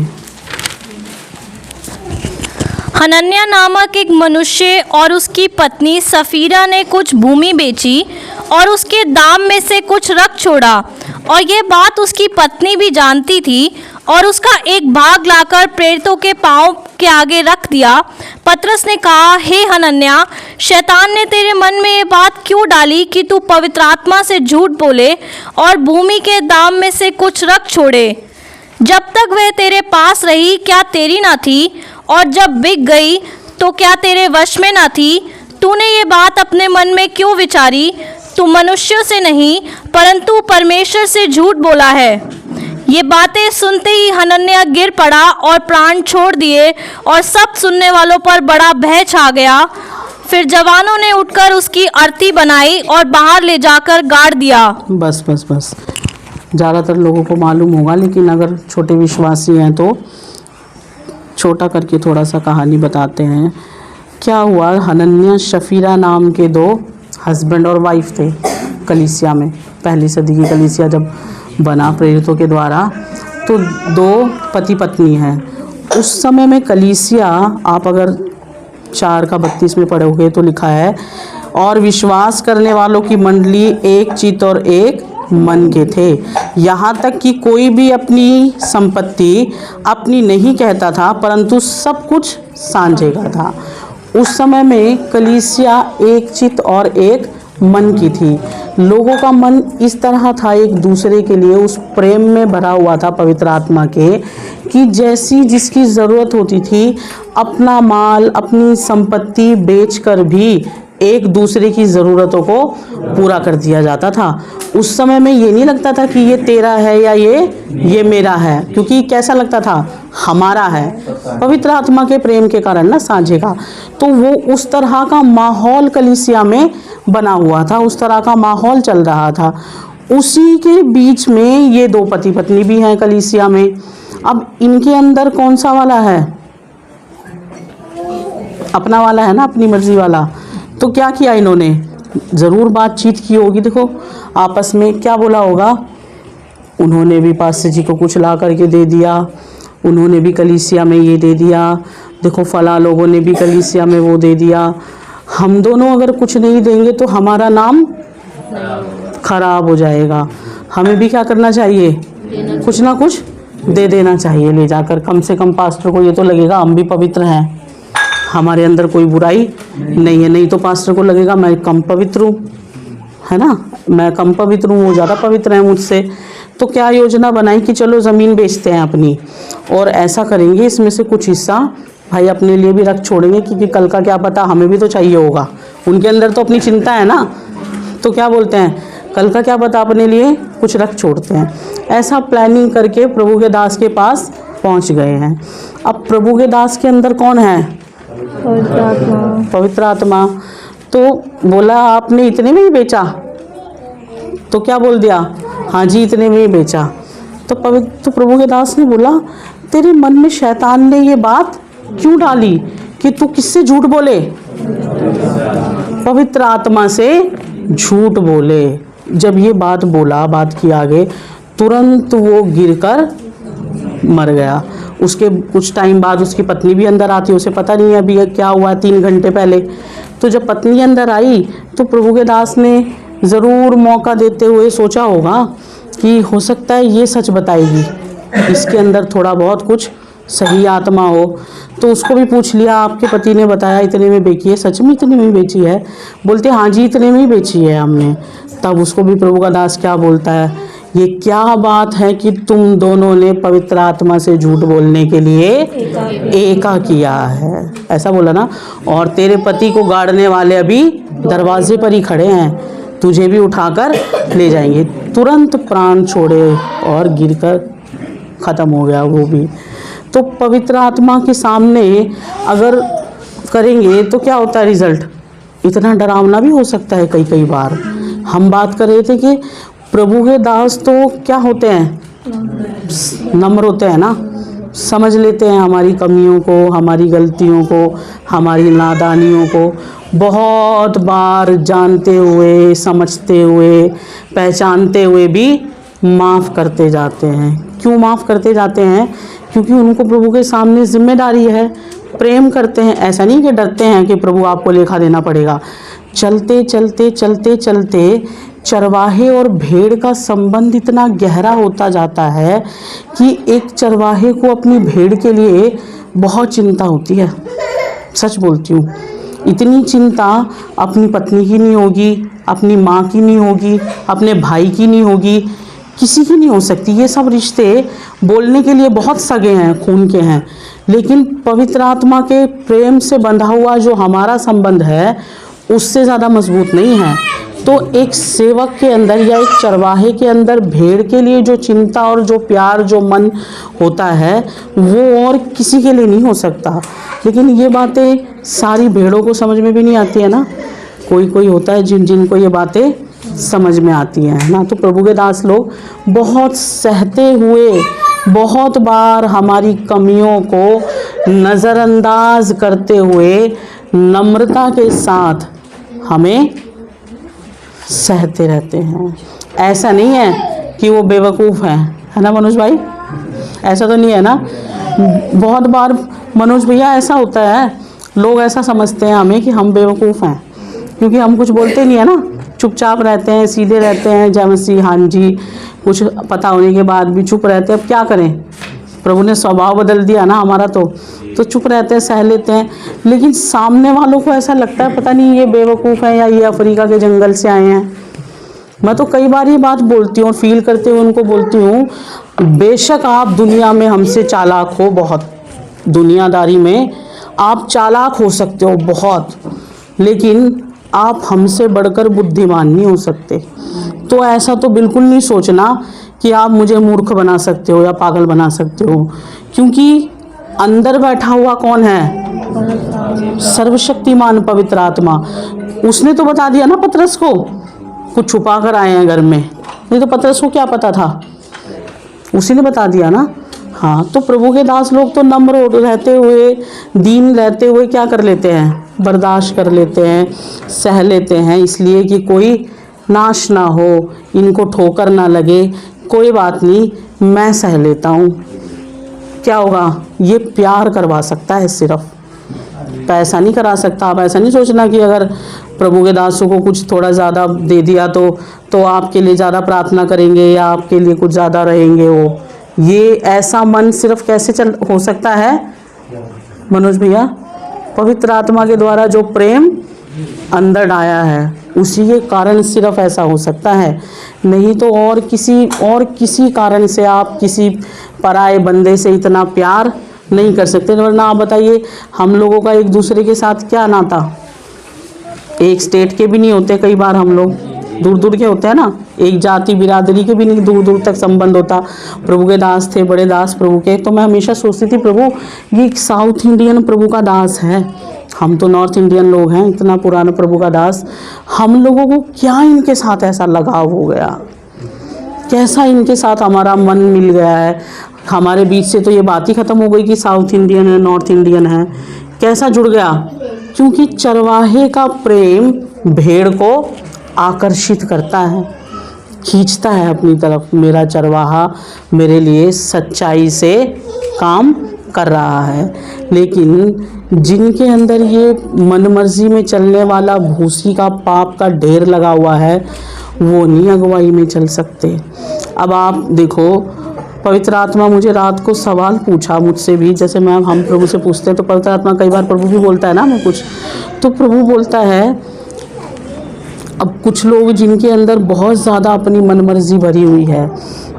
हनन्याह नामक एक मनुष्य और उसकी पत्नी सफीरा ने कुछ भूमि बेची और उसके दाम में से कुछ रख छोड़ा, और ये बात उसकी पत्नी भी जानती थी, और उसका एक भाग लाकर प्रेरितों के पांव के आगे रख दिया। पतरस ने कहा, हे हनन्याह, शैतान ने तेरे मन में ये बात क्यों डाली कि तू पवित्र आत्मा से झूठ बोले और भूमि के दाम में से कुछ रख छोड़े? जब तक वह तेरे पास रही क्या तेरी ना थी, और जब बिक गई तो क्या तेरे वश में ना थी? तूने ये बात अपने मन में क्यों विचारी? तू मनुष्यों से नहीं परंतु परमेश्वर से झूठ बोला है। ये बातें सुनते ही हनन्याह गिर पड़ा और प्राण छोड़ दिए, और सब सुनने वालों पर बड़ा भय छा गया। फिर जवानों ने उठकर उसकी अर्थी बनाई और बाहर ले जाकर गाड़ दिया। बस बस बस, ज़्यादातर लोगों को मालूम होगा, लेकिन अगर छोटे विश्वासी हैं तो छोटा करके थोड़ा सा कहानी बताते हैं। क्या हुआ? हनन्याह शफीरा नाम के 2 हस्बैंड और वाइफ थे कलीसिया में। पहली सदी की कलीसिया जब बना प्रेरितों के द्वारा, तो 2 पति पत्नी हैं। उस समय में कलीसिया, आप अगर 4:32 में पढ़ोगे तो लिखा है, और विश्वास करने वालों की मंडली एक चित्त और एक मन के थे। यहाँ तक कि कोई भी अपनी संपत्ति अपनी नहीं कहता था, परंतु सब कुछ साझेगा था। उस समय में कलीसिया एक चित्त और एक मन की थी। लोगों का मन इस तरह था एक दूसरे के लिए, उस प्रेम में भरा हुआ था पवित्र आत्मा के, कि जैसी जिसकी ज़रूरत होती थी अपना माल, अपनी संपत्ति बेचकर भी एक दूसरे की ज़रूरतों को पूरा कर दिया जाता था। उस समय में ये नहीं लगता था कि ये तेरा है या ये मेरा है, क्योंकि कैसा लगता था, हमारा है, पवित्र आत्मा के प्रेम के कारण ना, साझे का। तो वो उस तरह का माहौल कलीसिया में बना हुआ था, उस तरह का माहौल चल रहा था। उसी के बीच में ये 2 पति पत्नी भी हैं कलीसिया में। अब इनके अंदर कौन सा वाला है, अपना वाला है ना, अपनी मर्जी वाला। तो क्या किया इन्होंने, ज़रूर बातचीत की होगी। देखो आपस में क्या बोला होगा, उन्होंने भी पास्टर जी को कुछ ला करके दे दिया, उन्होंने भी कलीसिया में ये दे दिया, देखो फला लोगों ने भी कलीसिया में वो दे दिया। हम दोनों अगर कुछ नहीं देंगे तो हमारा नाम खराब हो जाएगा। हमें भी क्या करना चाहिए, कुछ ना कुछ दे देना चाहिए ले जाकर। कम से कम पास्टर को ये तो लगेगा हम भी पवित्र हैं, हमारे अंदर कोई बुराई नहीं है। नहीं तो पास्टर को लगेगा मैं कम पवित्र हूँ, है ना, मैं कम पवित्र हूँ, वो ज़्यादा पवित्र है मुझसे। तो क्या योजना बनाई कि चलो ज़मीन बेचते हैं अपनी, और ऐसा करेंगे इसमें से कुछ हिस्सा भाई अपने लिए भी रख छोड़ेंगे, क्योंकि कल का क्या पता हमें भी तो चाहिए होगा। उनके अंदर तो अपनी चिंता है ना, तो क्या बोलते हैं, कल का क्या पता अपने लिए कुछ रख छोड़ते हैं। ऐसा प्लानिंग करके प्रभु के दास के पास पहुंच गए हैं। अब प्रभु के दास के अंदर कौन है, पवित्र आत्मा। तो बोला आपने इतने में ही बेचा, तो क्या बोल दिया, हाँ जी इतने में ही बेचा। तो प्रभु के दास ने बोला तेरे मन में शैतान ने ये बात क्यों डाली कि तू किससे झूठ बोले, पवित्र आत्मा से झूठ बोले। जब ये बात बोला, बात की आगे, तुरंत वो गिरकर मर गया। उसके कुछ टाइम बाद उसकी पत्नी भी अंदर आती, उसे पता नहीं अभी क्या हुआ, 3 घंटे पहले। तो जब पत्नी अंदर आई तो प्रभु के दास ने ज़रूर मौका देते हुए सोचा होगा कि हो सकता है ये सच बताएगी, इसके अंदर थोड़ा बहुत कुछ सही आत्मा हो। तो उसको भी पूछ लिया, आपके पति ने बताया इतने में बेची है, सच में इतने में बेची है? बोलते हाँ जी इतने में ही बेची है हमने। तब उसको भी प्रभु का दास क्या बोलता है, ये क्या बात है कि तुम दोनों ने पवित्र आत्मा से झूठ बोलने के लिए एका किया है, ऐसा बोला ना। और तेरे पति को गाड़ने वाले अभी दरवाजे पर ही खड़े हैं, तुझे भी उठाकर ले जाएंगे। तुरंत प्राण छोड़े और गिरकर ख़त्म हो गया वो भी। तो पवित्र आत्मा के सामने अगर करेंगे तो क्या होता है रिज़ल्ट, इतना डरावना भी हो सकता है कई बार। हम बात कर रहे थे कि प्रभु के दास तो क्या होते हैं, नम्र होते हैं ना, समझ लेते हैं हमारी कमियों को, हमारी गलतियों को, हमारी नादानियों को। बहुत बार जानते हुए, समझते हुए, पहचानते हुए भी माफ़ करते जाते हैं। क्यों माफ़ करते जाते हैं? क्योंकि उनको प्रभु के सामने जिम्मेदारी है, प्रेम करते हैं। ऐसा नहीं कि डरते हैं कि प्रभु आपको लेखा देना पड़ेगा। चलते चलते चलते चलते चरवाहे और भेड़ का संबंध इतना गहरा होता जाता है कि एक चरवाहे को अपनी भेड़ के लिए बहुत चिंता होती है। सच बोलती हूँ, इतनी चिंता अपनी पत्नी की नहीं होगी, अपनी माँ की नहीं होगी, अपने भाई की नहीं होगी, किसी की नहीं हो सकती। ये सब रिश्ते बोलने के लिए बहुत सगे हैं, खून के हैं, लेकिन पवित्र आत्मा के प्रेम से बंधा हुआ जो हमारा संबंध है उससे ज़्यादा मजबूत नहीं है। तो एक सेवक के अंदर या एक चरवाहे के अंदर भेड़ के लिए जो चिंता और जो प्यार, जो मन होता है, वो और किसी के लिए नहीं हो सकता। लेकिन ये बातें सारी भेड़ों को समझ में भी नहीं आती है ना, कोई होता है जिनको ये बातें समझ में आती हैं ना। तो प्रभु के दास लोग बहुत सहते हुए, बहुत बार हमारी कमियों को नज़रअंदाज करते हुए नम्रता के साथ हमें सहते रहते हैं। ऐसा नहीं है कि वो बेवकूफ़ है ना मनोज भाई? ऐसा तो नहीं है ना? बहुत बार मनोज भैया ऐसा होता है, लोग ऐसा समझते हैं हमें कि हम बेवकूफ़ हैं, क्योंकि हम कुछ बोलते नहीं है ना, चुपचाप रहते हैं, सीधे रहते हैं, जैसे हाँ जी, कुछ पता होने के बाद भी चुप रहते हैं। अब क्या करें, प्रभु ने स्वभाव बदल दिया ना हमारा, तो चुप रहते हैं, सह लेते हैं। लेकिन सामने वालों को ऐसा लगता है पता नहीं ये बेवकूफ़ है या ये अफ्रीका के जंगल से आए हैं। मैं तो कई बार ये बात बोलती हूँ, फील करते हुए उनको बोलती हूँ, बेशक आप दुनिया में हमसे चालाक हो, बहुत दुनियादारी में आप चालाक हो सकते हो बहुत, लेकिन आप हमसे बढ़कर बुद्धिमान नहीं हो सकते। तो ऐसा तो बिल्कुल नहीं सोचना कि आप मुझे मूर्ख बना सकते हो या पागल बना सकते हो, क्योंकि अंदर बैठा हुआ कौन है? सर्वशक्तिमान पवित्र आत्मा। उसने तो बता दिया ना पतरस को, कुछ छुपा कर आए हैं घर में, नहीं तो पतरस को क्या पता था? उसी ने बता दिया ना। हाँ, तो प्रभु के दास लोग तो नम्र रहते हुए, दीन रहते हुए क्या कर लेते हैं? बर्दाश्त कर लेते हैं, सह लेते हैं, इसलिए कि कोई नाश ना हो, इनको ठोकर ना लगे, कोई बात नहीं, मैं सह लेता हूँ। क्या होगा? ये प्यार करवा सकता है, सिर्फ पैसा नहीं करा सकता। आप ऐसा नहीं सोचना कि अगर प्रभु के दासों को कुछ थोड़ा ज़्यादा दे दिया तो आपके लिए ज़्यादा प्रार्थना करेंगे या आपके लिए कुछ ज़्यादा रहेंगे। वो ये ऐसा मन सिर्फ कैसे हो सकता है मनोज भैया? पवित्र आत्मा के द्वारा जो प्रेम अंदर आया है, उसी के कारण सिर्फ ऐसा हो सकता है, नहीं तो और किसी कारण से आप किसी पराये बंदे से इतना प्यार नहीं कर सकते। वरना आप बताइए, हम लोगों का एक दूसरे के साथ क्या नाता? एक स्टेट के भी नहीं होते, कई बार हम लोग दूर दूर के होते हैं ना, एक जाति बिरादरी के भी नहीं दूर दूर तक संबंध होता। प्रभु के दास थे, बड़े दास प्रभु के, तो मैं हमेशा सोचती थी प्रभु ये साउथ इंडियन प्रभु का दास है, हम तो नॉर्थ इंडियन लोग हैं, इतना पुराना प्रभु का दास, हम लोगों को क्या इनके साथ ऐसा लगाव हो गया? कैसा इनके साथ हमारा मन मिल गया है? हमारे बीच से तो ये बात ही ख़त्म हो गई कि साउथ इंडियन है, नॉर्थ इंडियन है, कैसा जुड़ गया? क्योंकि चरवाहे का प्रेम भेड़ को आकर्षित करता है, खींचता है अपनी तरफ। मेरा चरवाहा मेरे लिए सच्चाई से काम कर रहा है। लेकिन जिनके अंदर ये मनमर्जी में चलने वाला भूसी का पाप का ढेर लगा हुआ है, वो नहीं अगुवाई में चल सकते। अब आप देखो, पवित्र आत्मा मुझे रात को सवाल पूछा मुझसे भी, जैसे हम प्रभु से पूछते हैं तो पवित्र आत्मा कई बार प्रभु भी बोलता है ना हमें कुछ, तो प्रभु बोलता है, अब कुछ लोग जिनके अंदर बहुत ज़्यादा अपनी मनमर्जी भरी हुई है,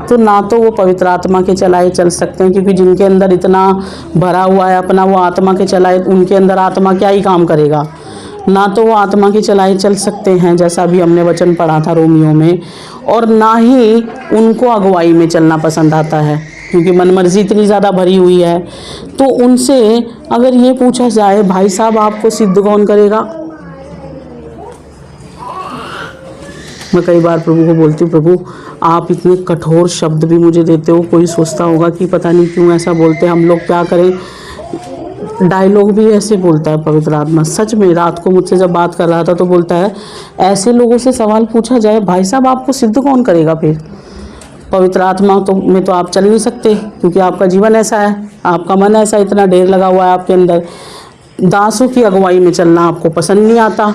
तो ना तो वो पवित्र आत्मा के चलाए चल सकते हैं, क्योंकि जिनके अंदर इतना भरा हुआ है अपना, वो आत्मा के चलाए, उनके अंदर आत्मा क्या ही काम करेगा? ना तो वो आत्मा के चलाए चल सकते हैं, जैसा अभी हमने वचन पढ़ा था रोमियो में, और ना ही उनको अगुवाई में चलना पसंद आता है, क्योंकि मनमर्जी इतनी ज़्यादा भरी हुई है। तो उनसे अगर ये पूछा जाए, भाई साहब आपको सिद्ध कौन करेगा? मैं कई बार प्रभु को बोलती हूँ, प्रभु आप इतने कठोर शब्द भी मुझे देते हो, कोई सोचता होगा कि पता नहीं क्यों ऐसा बोलते हैं हम लोग, क्या करें? डायलॉग भी ऐसे बोलता है पवित्र आत्मा। सच में रात को मुझसे जब बात कर रहा था तो बोलता है, ऐसे लोगों से सवाल पूछा जाए, भाई साहब आपको सिद्ध कौन करेगा? फिर पवित्र आत्मा में तो आप चल नहीं सकते, क्योंकि आपका जीवन ऐसा है, आपका मन ऐसा, इतना ढेर लगा हुआ है आपके अंदर। दासों की अगुवाई में चलना आपको पसंद नहीं आता,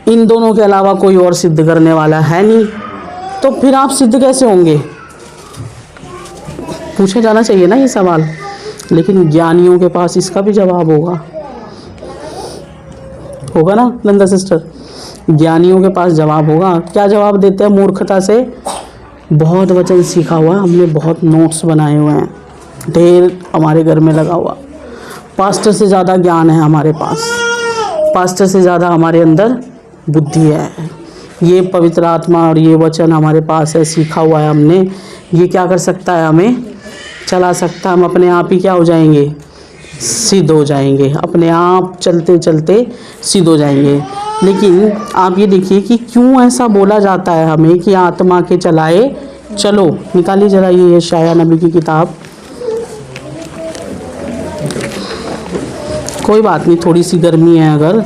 इन दोनों के अलावा कोई और सिद्ध करने वाला है नहीं, तो फिर आप सिद्ध कैसे होंगे? पूछा जाना चाहिए ना ये सवाल। लेकिन ज्ञानियों के पास इसका भी जवाब होगा ना नंदा सिस्टर? ज्ञानियों के पास जवाब होगा। क्या जवाब देते हैं? मूर्खता से बहुत वचन सीखा हुआ है हमने, बहुत नोट्स बनाए हुए हैं, ढेर हमारे घर में लगा हुआ। पास्टर से ज़्यादा ज्ञान है हमारे पास, पास्टर से ज़्यादा हमारे अंदर बुद्धि है। ये पवित्र आत्मा और ये वचन हमारे पास है, सीखा हुआ है हमने। ये क्या कर सकता है? हमें चला सकता है। हम अपने आप ही क्या हो जाएंगे? सिद्ध हो जाएंगे, अपने आप चलते चलते सिद्ध हो जाएंगे। लेकिन आप ये देखिए कि क्यों ऐसा बोला जाता है हमें कि आत्मा के चलाए चलो। निकालिए जरा ये यशायाह नबी की किताब। कोई बात नहीं, थोड़ी सी गर्मी है अगर,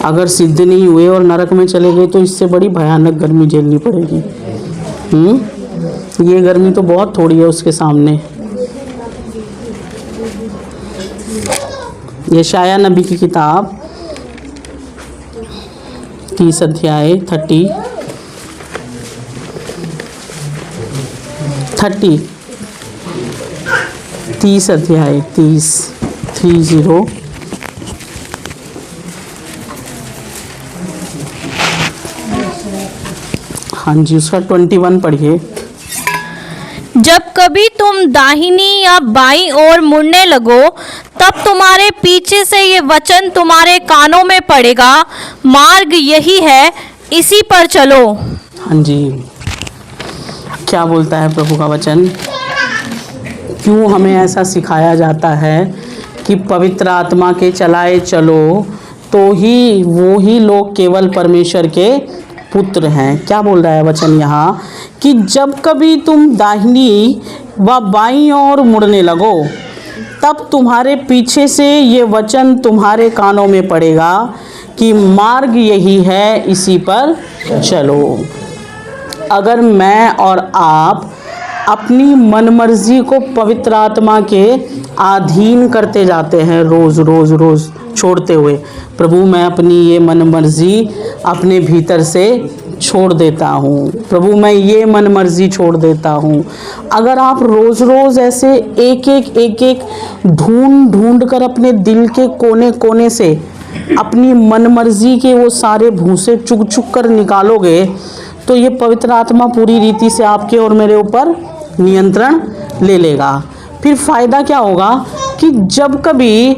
अगर सिद्ध नहीं हुए और नरक में चले गए तो इससे बड़ी भयानक गर्मी झेलनी पड़ेगी। ये गर्मी तो बहुत थोड़ी है उसके सामने। यशाया नबी की किताब 30 अध्याय 30 अध्याय 30 हाँ जी, उसका 21 पढ़िए। जब कभी तुम दाहिनी या बाईं ओर मुड़ने लगो, तब तुम्हारे पीछे से ये वचन तुम्हारे कानों में पड़ेगा, मार्ग यही है, इसी पर चलो। हाँ जी, क्या बोलता है प्रभु का वचन? क्यों हमें ऐसा सिखाया जाता है कि पवित्र आत्मा के चलाए चलो तो ही वो ही लोग केवल परमेश्वर के पुत्र हैं। क्या बोल रहा है वचन यहाँ कि जब कभी तुम दाहिनी व बाईं ओर मुड़ने लगो, तब तुम्हारे पीछे से ये वचन तुम्हारे कानों में पड़ेगा कि मार्ग यही है, इसी पर चलो। अगर मैं और आप अपनी मनमर्जी को पवित्र आत्मा के अधीन करते जाते हैं, रोज़ रोज़ रोज़ छोड़ते हुए, प्रभु मैं अपनी ये मनमर्जी अपने भीतर से छोड़ देता हूँ, प्रभु मैं ये मनमर्जी छोड़ देता हूँ। अगर आप रोज़ रोज़ ऐसे एक एक ढूंढ कर अपने दिल के कोने कोने से अपनी मनमर्जी के वो सारे भूसे चुग कर निकालोगे, तो ये पवित्र आत्मा पूरी रीति से आपके और मेरे ऊपर नियंत्रण ले लेगा। फिर फ़ायदा क्या होगा कि जब कभी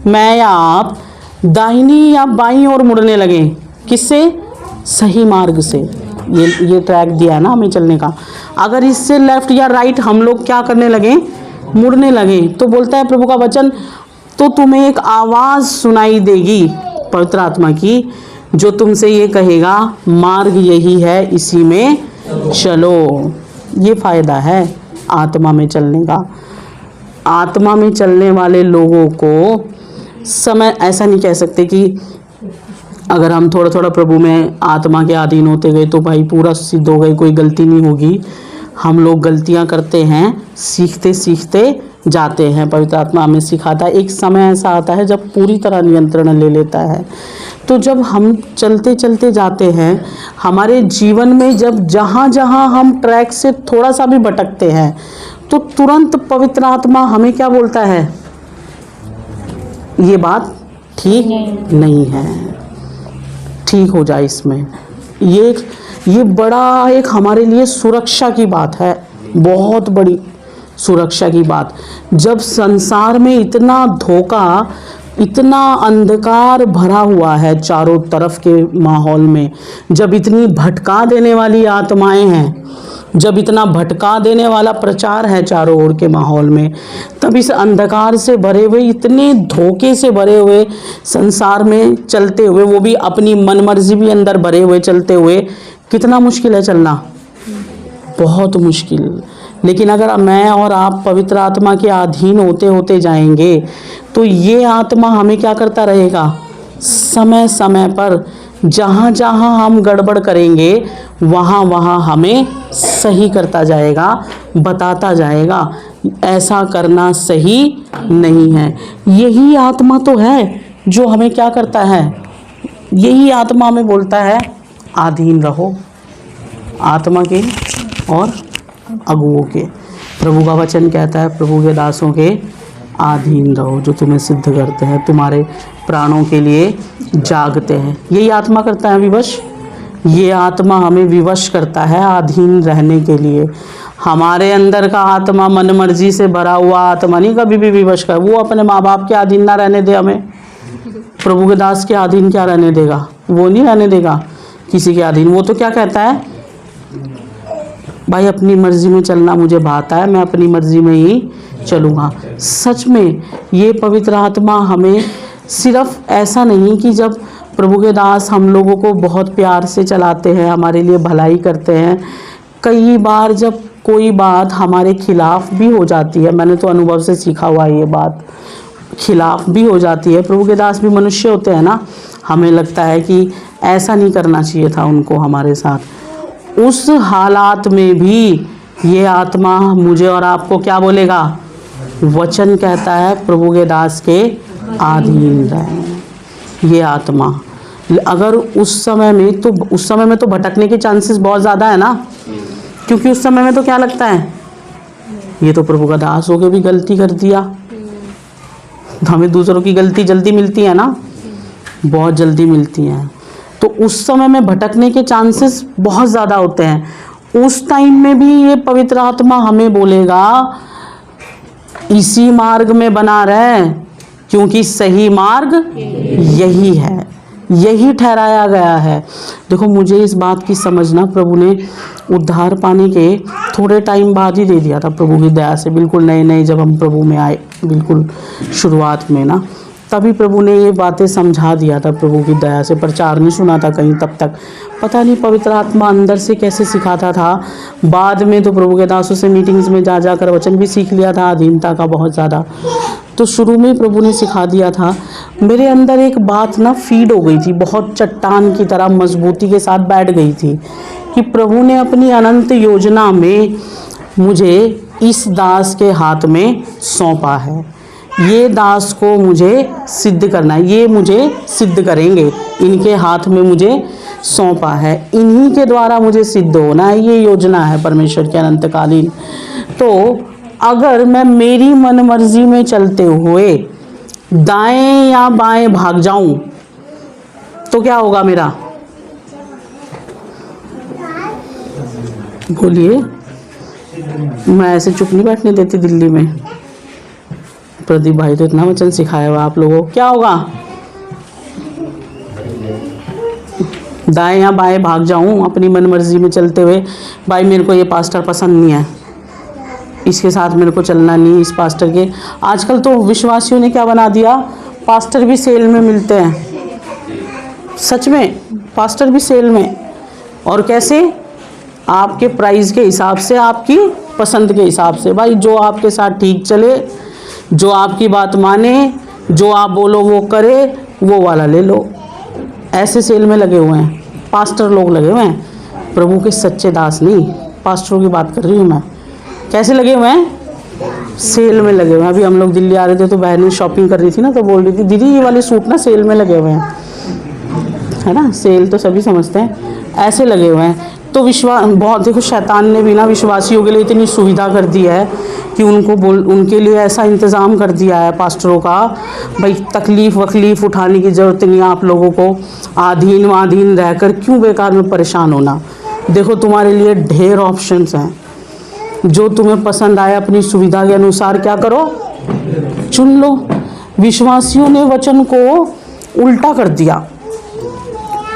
मैं या आप दाहिनी या बाईं ओर मुड़ने लगे, किससे? सही मार्ग से। ये ट्रैक दिया है ना हमें चलने का। अगर इससे लेफ़्ट या राइट हम लोग क्या करने लगे, मुड़ने लगे, तो बोलता है प्रभु का वचन, तो तुम्हें एक आवाज़ सुनाई देगी पवित्र आत्मा की, जो तुमसे ये कहेगा मार्ग यही है, इसी में चलो। ये फ़ायदा है आत्मा में चलने का। आत्मा में चलने वाले लोगों को समय ऐसा नहीं कह सकते कि अगर हम थोड़ा थोड़ा प्रभु में आत्मा के अधीन होते गए तो भाई पूरा सिद्ध हो गए, कोई गलती नहीं होगी। हम लोग गलतियां करते हैं, सीखते सीखते जाते हैं। पवित्र आत्मा हमें सिखाता है। एक समय ऐसा आता है जब पूरी तरह नियंत्रण ले लेता है। तो जब हम चलते चलते जाते हैं, हमारे जीवन में जब जहाँ जहाँ हम ट्रैक से थोड़ा सा भी भटकते हैं, तो तुरंत पवित्र आत्मा हमें क्या बोलता है? ये बात ठीक नहीं है, ठीक हो जाए इसमें। ये बड़ा एक हमारे लिए सुरक्षा की बात है, बहुत बड़ी सुरक्षा की बात। जब संसार में इतना धोखा, इतना अंधकार भरा हुआ है चारों तरफ के माहौल में, जब इतनी भटका देने वाली आत्माएं हैं, जब इतना भटका देने वाला प्रचार है चारों ओर के माहौल में, तब इस अंधकार से भरे हुए, इतने धोखे से भरे हुए संसार में चलते हुए, वो भी अपनी मनमर्जी भी अंदर भरे हुए चलते हुए, कितना मुश्किल है चलना, बहुत मुश्किल। लेकिन अगर मैं और आप पवित्र आत्मा के अधीन होते होते जाएंगे, तो ये आत्मा हमें क्या करता रहेगा? समय समय पर जहाँ जहाँ हम गड़बड़ करेंगे, वहाँ वहाँ हमें सही करता जाएगा, बताता जाएगा ऐसा करना सही नहीं है। यही आत्मा तो है जो हमें क्या करता है? यही आत्मा हमें बोलता है अधीन रहो आत्मा के और अगुओं के। प्रभु का वचन कहता है प्रभु के दासों के अधीन रहो, जो तुम्हें सिद्ध करते हैं, तुम्हारे प्राणों के लिए जागते हैं। यही आत्मा करता है विवश। ये आत्मा हमें विवश करता है अधीन रहने के लिए। हमारे अंदर का आत्मा मन मर्जी से भरा हुआ आत्मा नहीं कभी भी विवश कर। वो अपने माँ बाप के अधीन ना रहने दे हमें। प्रभु के दास के अधीन क्या रहने देगा? वो नहीं रहने देगा किसी के अधीन। वो तो क्या कहता है, भाई अपनी मर्जी में चलना मुझे भाता है, मैं अपनी मर्जी में ही चलूँगा। सच में ये पवित्र आत्मा हमें सिर्फ ऐसा नहीं कि जब प्रभु के दास हम लोगों को बहुत प्यार से चलाते हैं, हमारे लिए भलाई करते हैं, कई बार जब कोई बात हमारे खिलाफ भी हो जाती है, मैंने तो अनुभव से सीखा हुआ है ये बात, खिलाफ भी हो जाती है। प्रभु के दास भी मनुष्य होते हैं ना, हमें लगता है कि ऐसा नहीं करना चाहिए था उनको हमारे साथ। उस हालात में भी ये आत्मा मुझे और आपको क्या बोलेगा? वचन कहता है प्रभु के दास के अधीन रहें। ये आत्मा अगर उस समय में तो भटकने के चांसेस बहुत ज़्यादा है ना, क्योंकि उस समय में तो क्या लगता है, ये तो प्रभु का दास होके भी गलती कर दिया। हमें दूसरों की गलती जल्दी मिलती है ना, बहुत जल्दी मिलती हैं, तो उस समय में भटकने के चांसेस बहुत ज़्यादा होते हैं। उस टाइम में भी ये पवित्र आत्मा हमें बोलेगा इसी मार्ग में बना रहे, क्योंकि सही मार्ग यही है, यही ठहराया गया है। देखो मुझे इस बात की समझना प्रभु ने उद्धार पाने के थोड़े टाइम बाद ही दे दिया था, प्रभु की दया से। बिल्कुल नए नए जब हम प्रभु में आए, बिल्कुल शुरुआत में ना, तभी प्रभु ने ये बातें समझा दिया था प्रभु की दया से। प्रचार नहीं सुना था कहीं तब तक, पता नहीं पवित्र आत्मा अंदर से कैसे सिखाता था। बाद में तो प्रभु के दासों से मीटिंग्स में जा कर वचन भी सीख लिया था, अधीनता का बहुत ज़्यादा। तो शुरू में प्रभु ने सिखा दिया था। मेरे अंदर एक बात ना फीड हो गई थी, बहुत चट्टान की तरह मजबूती के साथ बैठ गई थी, कि प्रभु ने अपनी अनंत योजना में मुझे इस दास के हाथ में सौंपा है। ये दास को मुझे सिद्ध करना है, ये मुझे सिद्ध करेंगे, इनके हाथ में मुझे सौंपा है, इन्हीं के द्वारा मुझे सिद्ध होना है। ये योजना है परमेश्वर की अनंतकालीन। तो अगर मैं मेरी मन मर्जी में चलते हुए दाएं या बाएं भाग जाऊं तो क्या होगा मेरा? बोलिए। मैं ऐसे चुप नहीं बैठने देती दिल्ली में। प्रदीप भाई तो इतना वचन सिखाया हुआ आप लोगों को। क्या होगा? दाएं या बाएं भाग जाऊं अपनी मन मर्जी में चलते हुए, भाई मेरे को ये पास्टर पसंद नहीं है, इसके साथ मेरे को चलना नहीं, इस पास्टर के। आजकल तो विश्वासियों ने क्या बना दिया, पास्टर भी सेल में मिलते हैं। सच में पास्टर भी सेल में। और कैसे? आपके प्राइस के हिसाब से, आपकी पसंद के हिसाब से। भाई जो आपके साथ ठीक चले, जो आपकी बात माने, जो आप बोलो वो करे, वो वाला ले लो। ऐसे सेल में लगे हुए हैं पास्टर लोग, लगे हुए हैं। प्रभु के सच्चे दास नहीं, पास्टरों की बात कर रही हूँ मैं। कैसे लगे हुए हैं? सेल में लगे हुए हैं। अभी हम लोग दिल्ली आ रहे थे तो बहनें शॉपिंग कर रही थी ना, तो बोल रही थी दीदी ये वाले सूट ना सेल में लगे हुए हैं, है ना। सेल तो सभी समझते हैं, ऐसे लगे हुए हैं। तो बहुत देखो, शैतान ने भी ना विश्वासियों के लिए इतनी सुविधा कर दी है कि उनके लिए ऐसा इंतज़ाम कर दिया है पास्टरों का, भाई तकलीफ़ वकलीफ़ उठाने की ज़रूरत नहीं है आप लोगों को। आधीन रहकर क्यों बेकार में परेशान होना। देखो तुम्हारे लिए ढेर ऑप्शंस हैं, जो तुम्हें पसंद आए अपनी सुविधा के अनुसार क्या करो, चुन लो। विश्वासियों ने वचन को उल्टा कर दिया।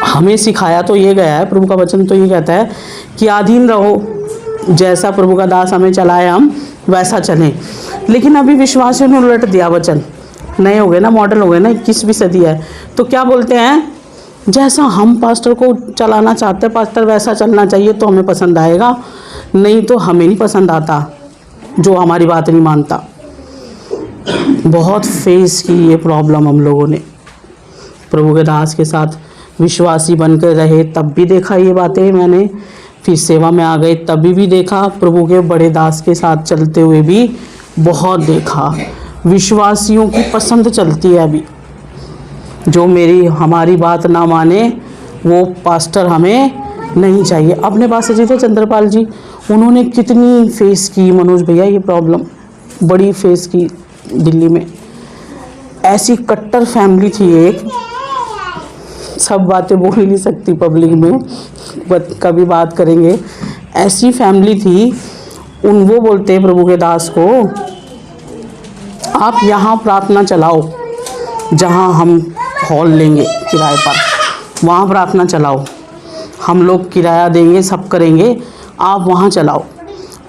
हमें सिखाया तो ये गया है, प्रभु का वचन तो ये कहता है कि अधीन रहो, जैसा प्रभु का दास हमें चलाए हम वैसा चलें। लेकिन अभी विश्वासियों ने उलट दिया वचन, नए हो गए ना, मॉडल हो गए ना, 21वीं सदी है। तो क्या बोलते हैं, जैसा हम पास्टर को चलाना चाहते हैं पास्टर वैसा चलना चाहिए तो हमें पसंद आएगा, नहीं तो हमें नहीं पसंद आता जो हमारी बात नहीं मानता। बहुत फेस की ये प्रॉब्लम हम लोगों ने। प्रभु के दास के साथ विश्वासी बनकर रहे तब भी देखा ये बातें मैंने, फिर सेवा में आ गए तभी भी देखा, प्रभु के बड़े दास के साथ चलते हुए भी बहुत देखा। विश्वासियों की पसंद चलती है अभी, जो हमारी बात ना माने वो पास्टर हमें नहीं चाहिए। अपने पास से जी थे चंद्रपाल जी, उन्होंने कितनी फेस की मनोज भैया ये प्रॉब्लम, बड़ी फेस की दिल्ली में। ऐसी कट्टर फैमिली थी एक, सब बातें बोल ही नहीं सकती पब्लिक में, कभी बात करेंगे। ऐसी फैमिली थी, वो बोलते हैं प्रभु के दास को, आप यहाँ प्रार्थना चलाओ, जहाँ हम हॉल लेंगे किराए पर, वहाँ प्रार्थना चलाओ, हम लोग किराया देंगे, सब करेंगे, आप वहाँ चलाओ।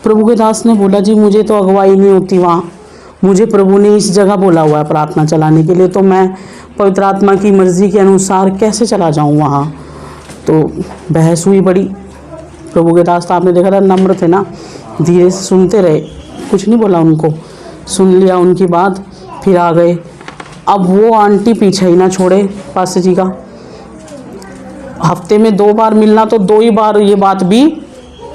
प्रभु के दास ने बोला जी मुझे तो अगुवाई नहीं होती वहाँ, मुझे प्रभु ने इस जगह बोला हुआ है प्रार्थना चलाने के लिए, तो मैं पवित्र आत्मा की मर्ज़ी के अनुसार कैसे चला जाऊँ वहाँ। तो बहस हुई बड़ी। प्रभु के दास तो आपने देखा था नम्र थे ना, धीरे से सुनते रहे, कुछ नहीं बोला उनको, सुन लिया उनकी बात, फिर आ गए। अब वो आंटी पीछे ही ना छोड़े पास्टर जी का, हफ्ते में 2 बार मिलना तो 2 ही बार ये बात भी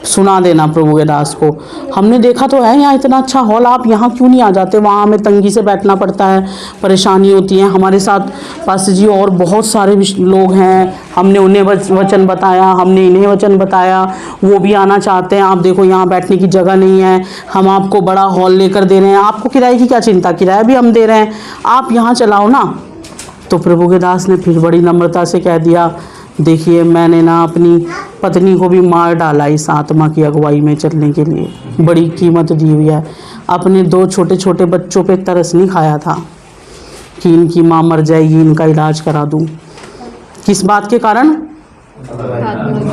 सुना देना प्रभु के दास को। हमने देखा तो है यहाँ इतना अच्छा हॉल, आप यहाँ क्यों नहीं आ जाते? वहाँ हमें तंगी से बैठना पड़ता है, परेशानी होती है। हमारे साथ पास्टर जी और बहुत सारे लोग हैं, हमने उन्हें वचन बताया, हमने इन्हें वचन बताया, वो भी आना चाहते हैं। आप देखो यहाँ बैठने की जगह नहीं है, हम आपको बड़ा हॉल लेकर दे रहे हैं, आपको किराए की क्या चिंता, किराया भी हम दे रहे हैं, आप यहाँ चलाओ ना। तो प्रभु के दास ने फिर बड़ी नम्रता से कह दिया, देखिए मैंने ना अपनी पत्नी को भी मार डाला इस आत्मा की अगुवाई में चलने के लिए, बड़ी कीमत दी हुई है। अपने 2 छोटे छोटे बच्चों पे तरस नहीं खाया था कि इनकी माँ मर जाएगी, इनका इलाज करा दूं। किस बात के कारण?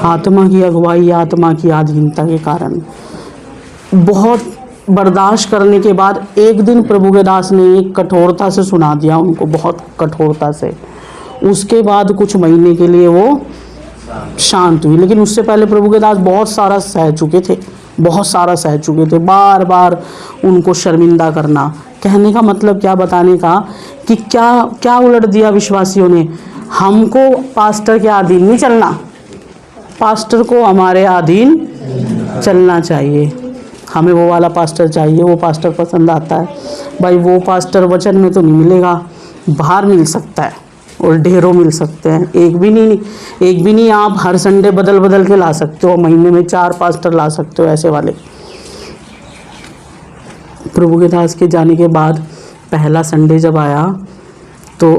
आत्मा की अगुवाई, आत्मा की अधीनता के कारण। बहुत बर्दाश्त करने के बाद एक दिन प्रभु के दास ने एक कठोरता से सुना दिया उनको, बहुत कठोरता से। उसके बाद कुछ महीने के लिए वो शांत हुई, लेकिन उससे पहले प्रभु के दास बहुत सारा सह चुके थे, बहुत सारा सह चुके थे। बार बार उनको शर्मिंदा करना, कहने का मतलब क्या, बताने का कि क्या क्या उलट दिया विश्वासियों ने। हमको पास्टर के अधीन नहीं चलना, पास्टर को हमारे अधीन चलना चाहिए। हमें वो वाला पास्टर चाहिए, वो पास्टर पसंद आता है भाई। वो पास्टर वचन में तो नहीं मिलेगा, बाहर मिल सकता है और ढेरों मिल सकते हैं। एक भी नहीं आप हर संडे बदल बदल के ला सकते हो, महीने में 4 पास्टर ला सकते हो ऐसे वाले। प्रभु के दास के जाने के बाद पहला संडे जब आया तो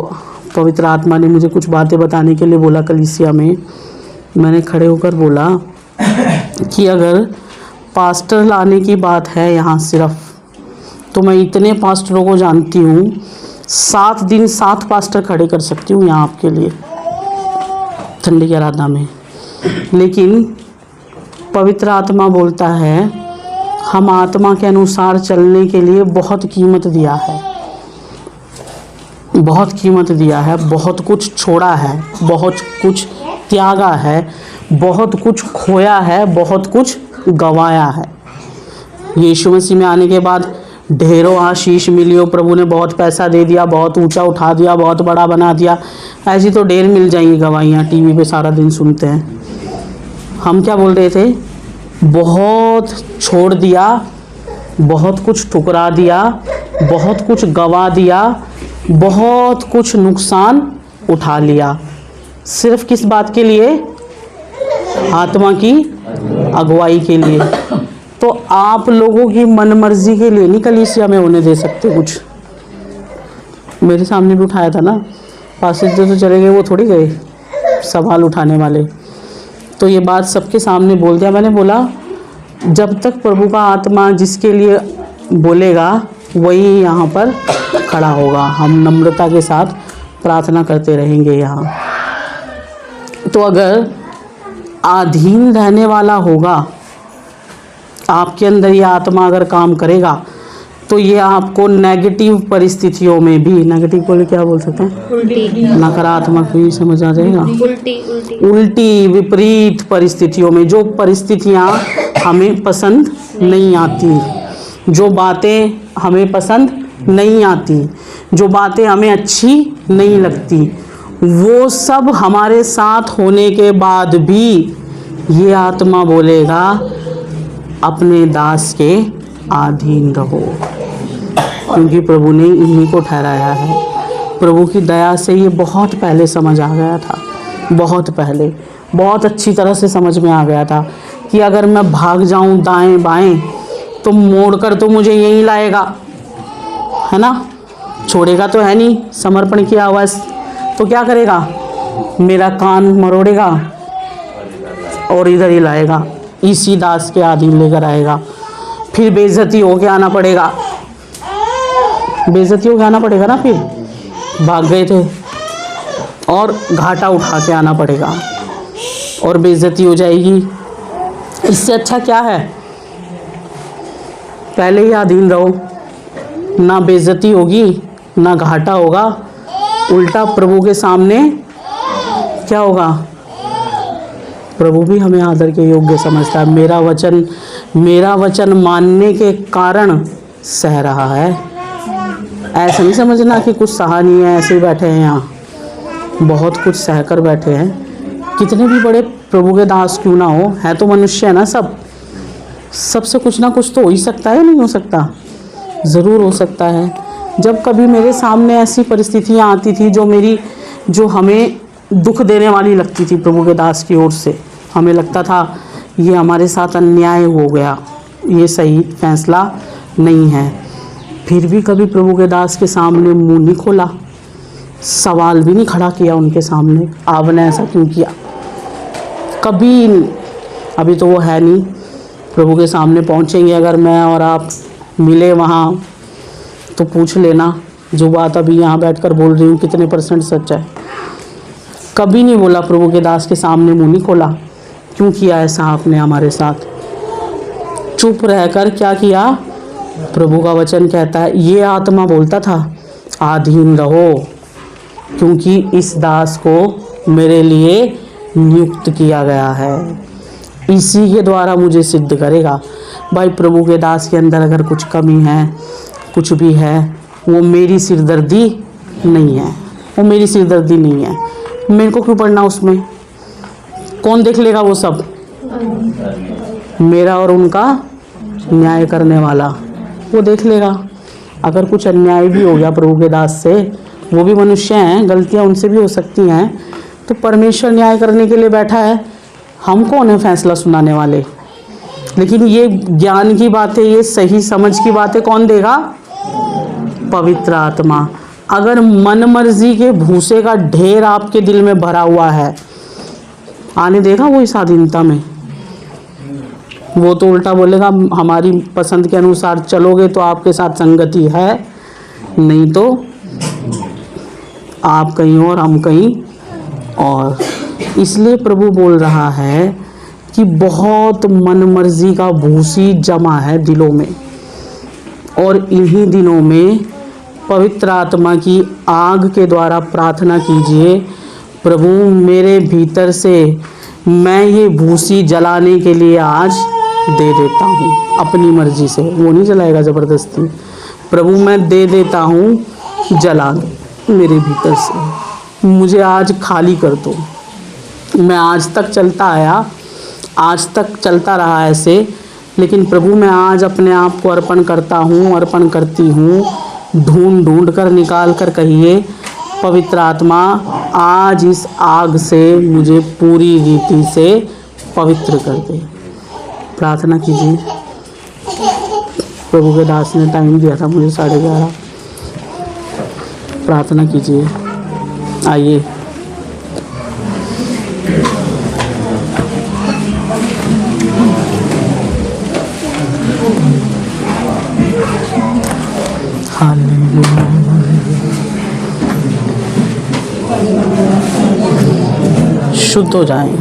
पवित्र आत्मा ने मुझे कुछ बातें बताने के लिए बोला कलीसिया में। मैंने खड़े होकर बोला कि अगर पास्टर लाने की बात है यहाँ सिर्फ, तो मैं इतने पास्टरों को जानती हूँ, 7 दिन 7 पास्टर खड़े कर सकती हूँ यहाँ आपके लिए संडे की आराधना में। लेकिन पवित्र आत्मा बोलता है हम आत्मा के अनुसार चलने के लिए बहुत कीमत दिया है, बहुत कीमत दिया है, बहुत कुछ छोड़ा है, बहुत कुछ त्यागा है, बहुत कुछ खोया है, बहुत कुछ गंवाया है। यीशु मसीह में आने के बाद ढेरों आशीष मिली हो, प्रभु ने बहुत पैसा दे दिया, बहुत ऊंचा उठा दिया, बहुत बड़ा बना दिया, ऐसी तो ढेर मिल जाएंगी गवाहियाँ, टीवी पे सारा दिन सुनते हैं। हम क्या बोल रहे थे? बहुत छोड़ दिया, बहुत कुछ ठुकरा दिया, बहुत कुछ गवा दिया, बहुत कुछ नुकसान उठा लिया, सिर्फ किस बात के लिए? आत्मा की अगुवाई के लिए। तो आप लोगों की मनमर्जी के लिए नहीं कलीसिया में होने दे सकते कुछ। मेरे सामने भी उठाया था ना, पास्टर जी तो चले गए, वो थोड़ी गए सवाल उठाने वाले। तो ये बात सबके सामने बोल दिया। मैंने बोला जब तक प्रभु का आत्मा जिसके लिए बोलेगा वही यहाँ पर खड़ा होगा। हम नम्रता के साथ प्रार्थना करते रहेंगे यहाँ। तो अगर अधीन रहने वाला होगा, आपके अंदर ये आत्मा अगर काम करेगा, तो ये आपको नेगेटिव परिस्थितियों में भी, नेगेटिव बोले क्या बोल सकते हैं, नकारात्मक भी समझ आ जाएगा, उल्टी विपरीत परिस्थितियों में, जो परिस्थितियाँ हमें पसंद नहीं आती, जो बातें हमें पसंद नहीं आती, जो बातें हमें अच्छी नहीं लगती, वो सब हमारे साथ होने के बाद भी ये आत्मा बोलेगा अपने दास के अधीन रहो, क्योंकि प्रभु ने इन्हीं को ठहराया है। प्रभु की दया से ये बहुत पहले समझ आ गया था, बहुत पहले, बहुत अच्छी तरह से समझ में आ गया था कि अगर मैं भाग जाऊं दाएं बाएं तो मोड़कर तो मुझे यहीं लाएगा, है ना, छोड़ेगा तो है नहीं। समर्पण किया हुआ तो क्या करेगा, मेरा कान मरोड़ेगा और इधर ही लाएगा, इसी दास के अधीन लेकर आएगा। फिर बेइज्जती होके आना पड़ेगा, बेइज्जती होके आना पड़ेगा ना, फिर भाग गए थे और घाटा उठा के आना पड़ेगा और बेइज्जती हो जाएगी। इससे अच्छा क्या है, पहले ही अधीन रहो, ना बेइज्जती होगी ना घाटा होगा, उल्टा प्रभु के सामने क्या होगा, प्रभु भी हमें आदर के योग्य समझता है। मेरा वचन मानने के कारण सह रहा है। ऐसा नहीं समझना कि कुछ सहा नहीं है, ऐसे ही बैठे हैं यहाँ, बहुत कुछ सह कर बैठे हैं। कितने भी बड़े प्रभु के दास क्यों ना हो, है तो मनुष्य है ना सब, सबसे कुछ ना कुछ तो हो ही सकता है, नहीं हो सकता? ज़रूर हो सकता है। जब कभी मेरे सामने ऐसी परिस्थितियाँ आती थी जो हमें दुख देने वाली लगती थी प्रभु के दास की ओर से, हमें लगता था ये हमारे साथ अन्याय हो गया, ये सही फैसला नहीं है, फिर भी कभी प्रभु के दास के सामने मुंह नहीं खोला, सवाल भी नहीं खड़ा किया उनके सामने, आपने ऐसा क्यों किया, कभी नहीं। अभी तो वो है नहीं, प्रभु के सामने पहुंचेंगे अगर मैं और आप मिले वहाँ तो पूछ लेना जो बात अभी यहाँ बैठकर बोल रही हूँ कितने % सच है। कभी नहीं बोला प्रभु के दास के सामने, मुंह नहीं खोला। क्यों किया ऐसा आपने हमारे साथ? चुप रहकर क्या किया? प्रभु का वचन कहता है, ये आत्मा बोलता था आधीन रहो, क्योंकि इस दास को मेरे लिए नियुक्त किया गया है, इसी के द्वारा मुझे सिद्ध करेगा। भाई प्रभु के दास के अंदर अगर कुछ कमी है, कुछ भी है, वो मेरी सिरदर्दी नहीं है, वो मेरी सिरदर्दी नहीं है। मेरे को क्यों पढ़ना उसमें? कौन देख लेगा वो सब? मेरा और उनका न्याय करने वाला वो देख लेगा। अगर कुछ अन्याय भी हो गया प्रभु के दास से, वो भी मनुष्य हैं, गलतियां उनसे भी हो सकती हैं, तो परमेश्वर न्याय करने के लिए बैठा है। हम कौन है फैसला सुनाने वाले? लेकिन ये ज्ञान की बातें, ये सही समझ की बातें कौन देगा? पवित्र आत्मा। अगर मन मर्जी के भूसे का ढेर आपके दिल में भरा हुआ है, आने देगा वो इस स्वाधीनता में? वो तो उल्टा बोलेगा हमारी पसंद के अनुसार चलोगे तो आपके साथ संगति है, नहीं तो आप कहीं और हम कहीं और। इसलिए प्रभु बोल रहा है कि बहुत मन मर्जी का भूसी जमा है दिलों में, और इन्हीं दिनों में पवित्र आत्मा की आग के द्वारा प्रार्थना कीजिए, प्रभु मेरे भीतर से मैं ये भूसी जलाने के लिए आज दे देता हूँ, अपनी मर्जी से, वो नहीं जलाएगा ज़बरदस्ती। प्रभु मैं दे देता हूँ, जला दो मेरे भीतर से, मुझे आज खाली कर दो। मैं आज तक चलता आया, आज तक चलता रहा ऐसे, लेकिन प्रभु मैं आज अपने आप को अर्पण करता हूँ, अर्पण करती हूँ। ढूंढ कर निकाल कर कहिए, पवित्र आत्मा आज इस आग से मुझे पूरी रीति से पवित्र कर दे। प्रार्थना कीजिए। प्रभु के दास ने टाइम दिया था मुझे 11:30। प्रार्थना कीजिए। आइए। शुद्ध हो जाएं।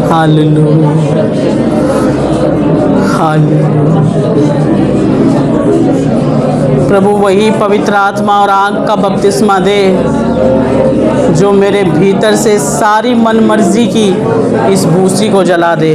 Hallelujah, hallelujah. प्रभु वही पवित्र आत्मा और आग का बपतिस्मा दे जो मेरे भीतर से सारी मन मर्जी की इस भूसी को जला दे।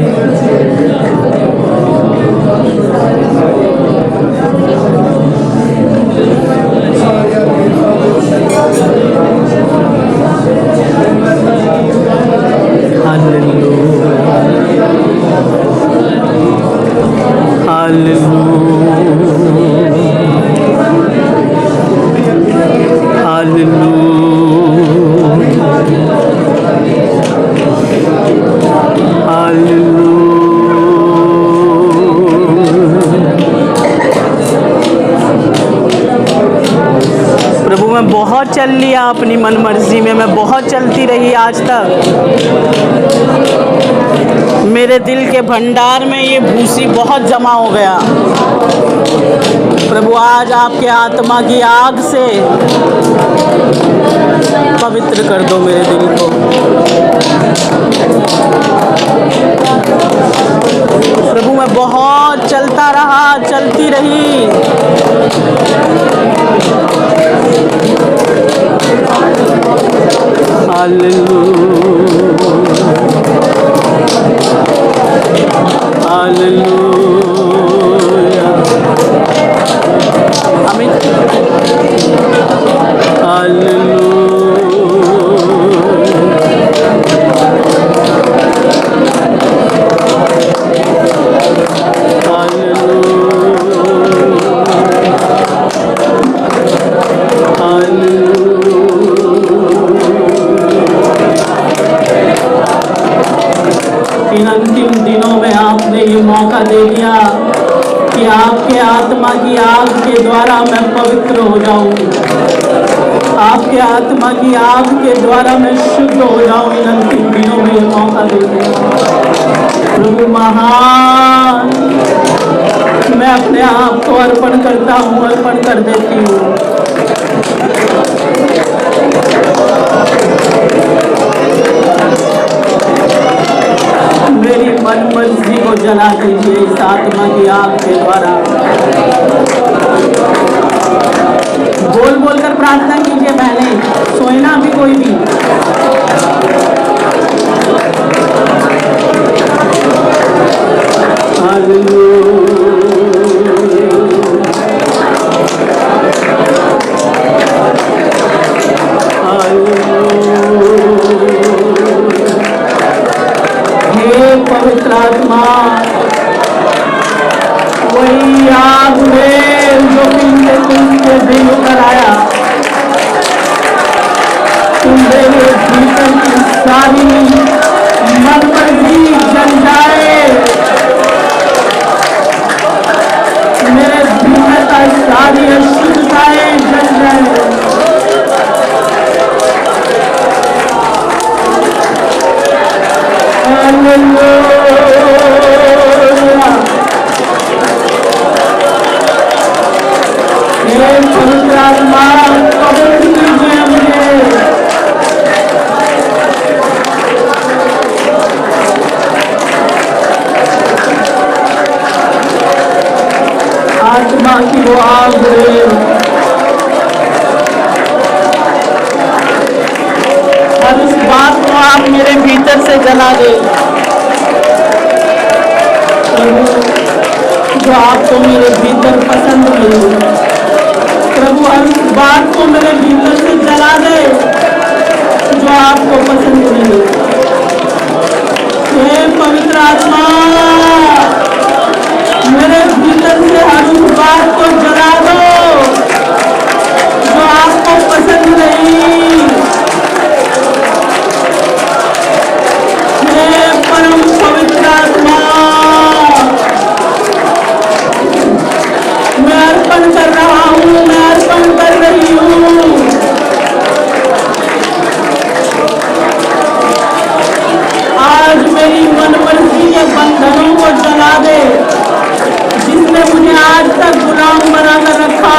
चल लिया अपनी मन मर्जी में, मैं बहुत चलती रही आज तक। मेरे दिल के भंडार में ये भूसी बहुत जमा हो गया। प्रभु आज आपके आत्मा की आग से पवित्र कर दो मेरे दिल को। प्रभु मैं बहुत चलता रहा, चलती रही, हालेलुया हालेलुया आमीन इन अंतिम दिनों में आपने ये मौका दे दिया कि आपके आत्मा की आग के द्वारा मैं पवित्र हो जाऊं, आपके आत्मा की आग के द्वारा मैं शुद्ध हो जाऊं। इन अंतिम दिनों में ये मौका दे दिया प्रभु महान। मैं अपने आप को अर्पण करता हूँ, अर्पण कर देती हूँ। मेरी मन मर्जी को जला दीजिए इस आत्मा की आग के द्वारा। बोल बोल कर प्रार्थना कीजिए, बहने सोए ना अभी कोई भी। पवित्र आत्मा वही आग में जो पीछे तुमसे दिल कर आया, तुम्हारे भीतर की सारी मन पर भी जल जाए, मेरे भीतर का सारी अशुद्धताएं जल जाए। पवित्र आत्मा पवित्र कीजिए मुझे। आत्मा की वो आग और इस बात को आप मेरे भीतर से जला दे जो आपको मेरे भीतर पसंद नहीं। प्रभु हर बात को मेरे भीतर से जला दे जो आपको पसंद नहीं। हे पवित्र आत्मा मेरे भीतर से हर उस बात को जला दो जो आपको पसंद नहीं। हे परम पवित्र आत्मा मैं अर्पण कर रहा हूँ, मैं अर्पण कर रही हूँ। आज मेरी मन मर्जी के बंधनों को जला दे जिसने मुझे आज तक गुलाम बनाकर रखा।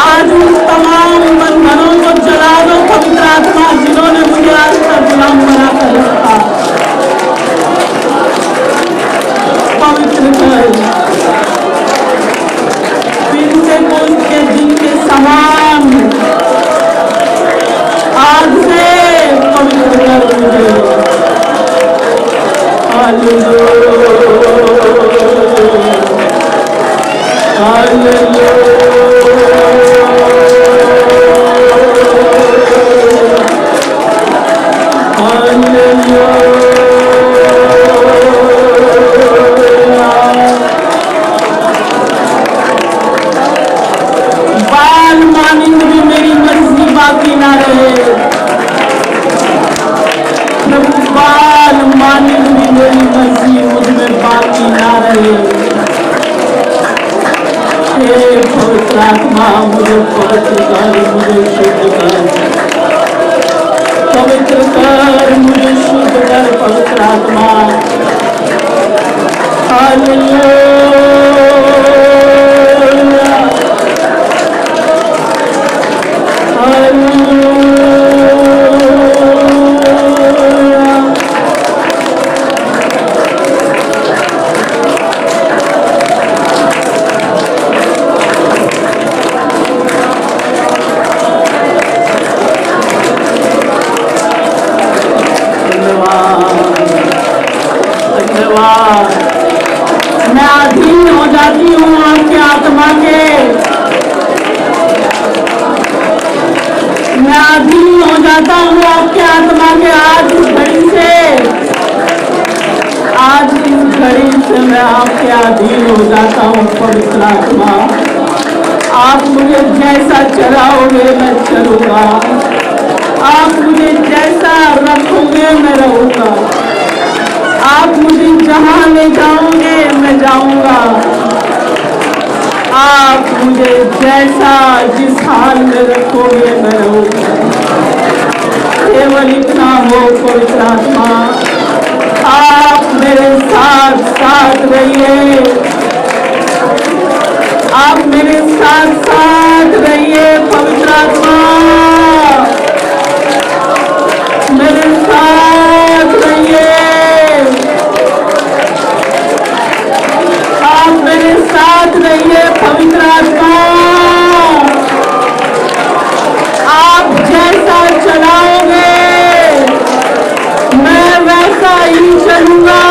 आज उन तमाम बंधनों को जला दो पवित्र आत्मा जिन्होंने मुझे आज तक गुलाम बनाकर रखा। पवित्र कर पेंटेकोस्त के दिन के समान आज से पवित्र कर मुझे। बाल मानिंद भी मेरी मर्जी बाकी ना रहे प्रभु, बाल मानिंद भी मेरी मर्जी मुझ में बाकी ना रहे। हे पवित्र आत्मा मुझे पवित्र कर, मुझे शुद्ध कर, पवित्र कर, मुझे शुद्ध कर पवित्र आत्मा। Hallelujah, hallelujah. मैं अधीन हो जाती हूँ आपकी आत्मा के, मैं अधीन हो जाता हूँ आपके आत्मा के। आज इस घड़ी से, आज इस घड़ी से मैं आपके अधीन हो जाता हूँ पवित्र आत्मा। आप मुझे जैसा चलाओगे मैं चलूँगा, आप मुझे जैसा रखोगे मैं रहूँगा, आप मुझे जहाँ ले जाओगे मैं जाऊँगा, आप मुझे जैसा जिस हाल में रखोगे मैं रहूँगा। केवल इतना हो पवित्र आत्मा, आप मेरे साथ साथ रहिए, आप मेरे साथ साथ रहिए पवित्र आत्मा, मेरे साथ रहिए, आप मेरे साथ रहिए पवित्र आत्मा। आप जैसा चलाओगे मैं वैसा ही चलूँगा,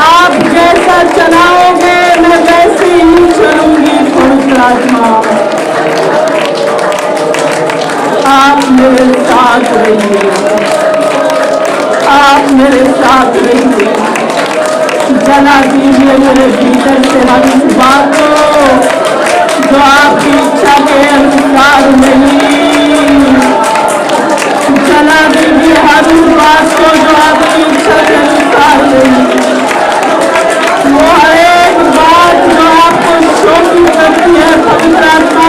आप जैसा चलाओगे मैं वैसे ही चलूँगी पवित्र आत्मा। आप मेरे साथ रहिए, आप मेरे साथ रहिए, जला दीजिए मेरे भीतर से हर उस बात को जो आपकी इच्छा के अनुसार नहीं, जला दीजिए हर उस बात को जो आपकी इच्छा के अनुसार नहीं, वो हर एक बात जो आपको शोकित करती है पवित्र आत्मा।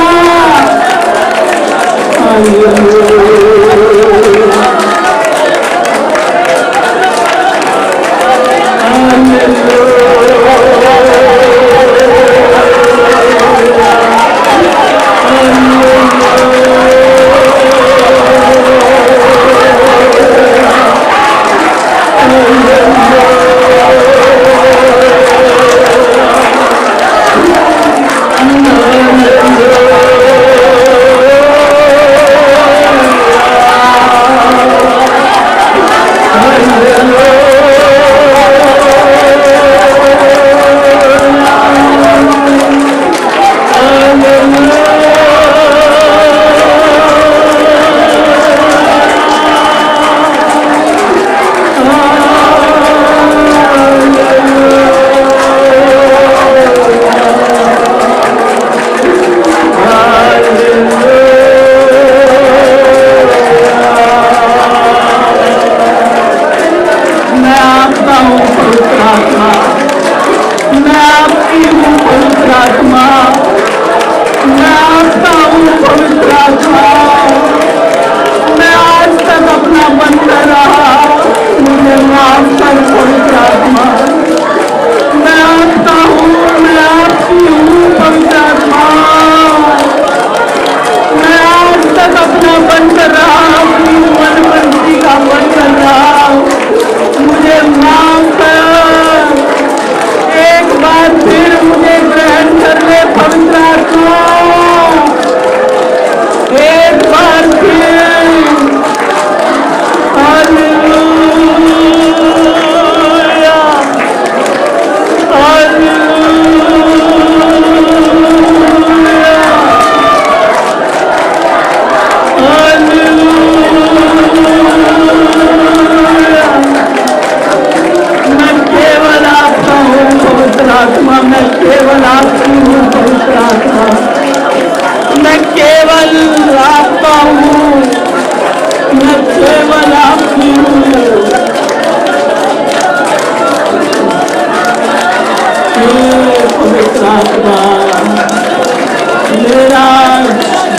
मेरा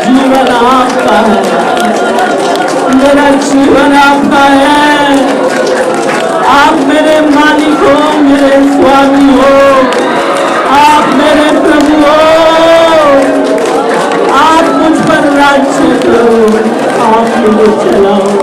जीवन आपका है, मेरा जीवन आपका है। आप मेरे मालिक हो, मेरे स्वामी हो, आप मेरे प्रभु हो। आप मुझ पर राज्य करो, आप मुझे चलाओ।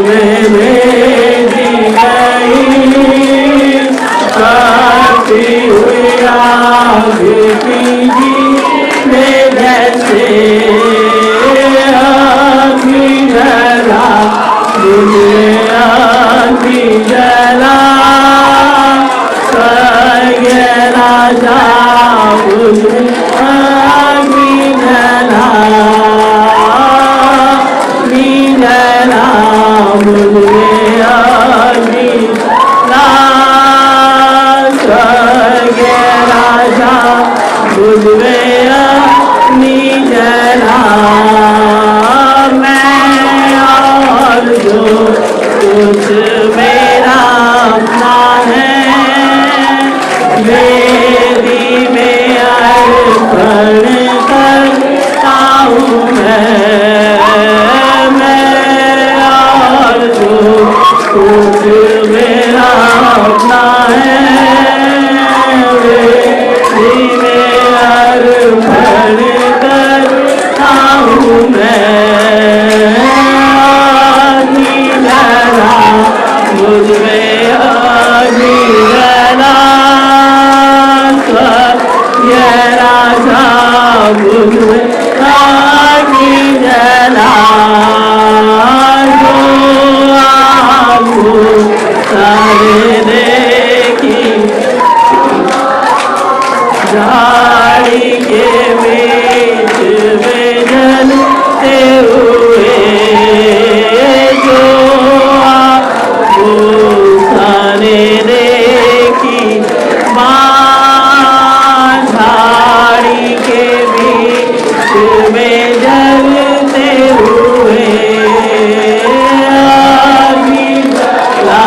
में भेजी गई जला मुझमें अग्नि स्वर्ग राजा मुझमें अग्नि जला मैं और जो कुछ मेरा अपना है वेदी में अर्पण करता हूँ मैं और जो कुछ मेरा अपना है वेदी में अर्पण करता हूँ अग्नि जला मुझमें अग्नि जला ये राजा मुझमें अग्नि जला जो आपको सारे देखी झाड़ी के बीच में जलते हुए जो आपको सारे देखी माँ झाड़ी के बीच में जलते हुए अग्नि जला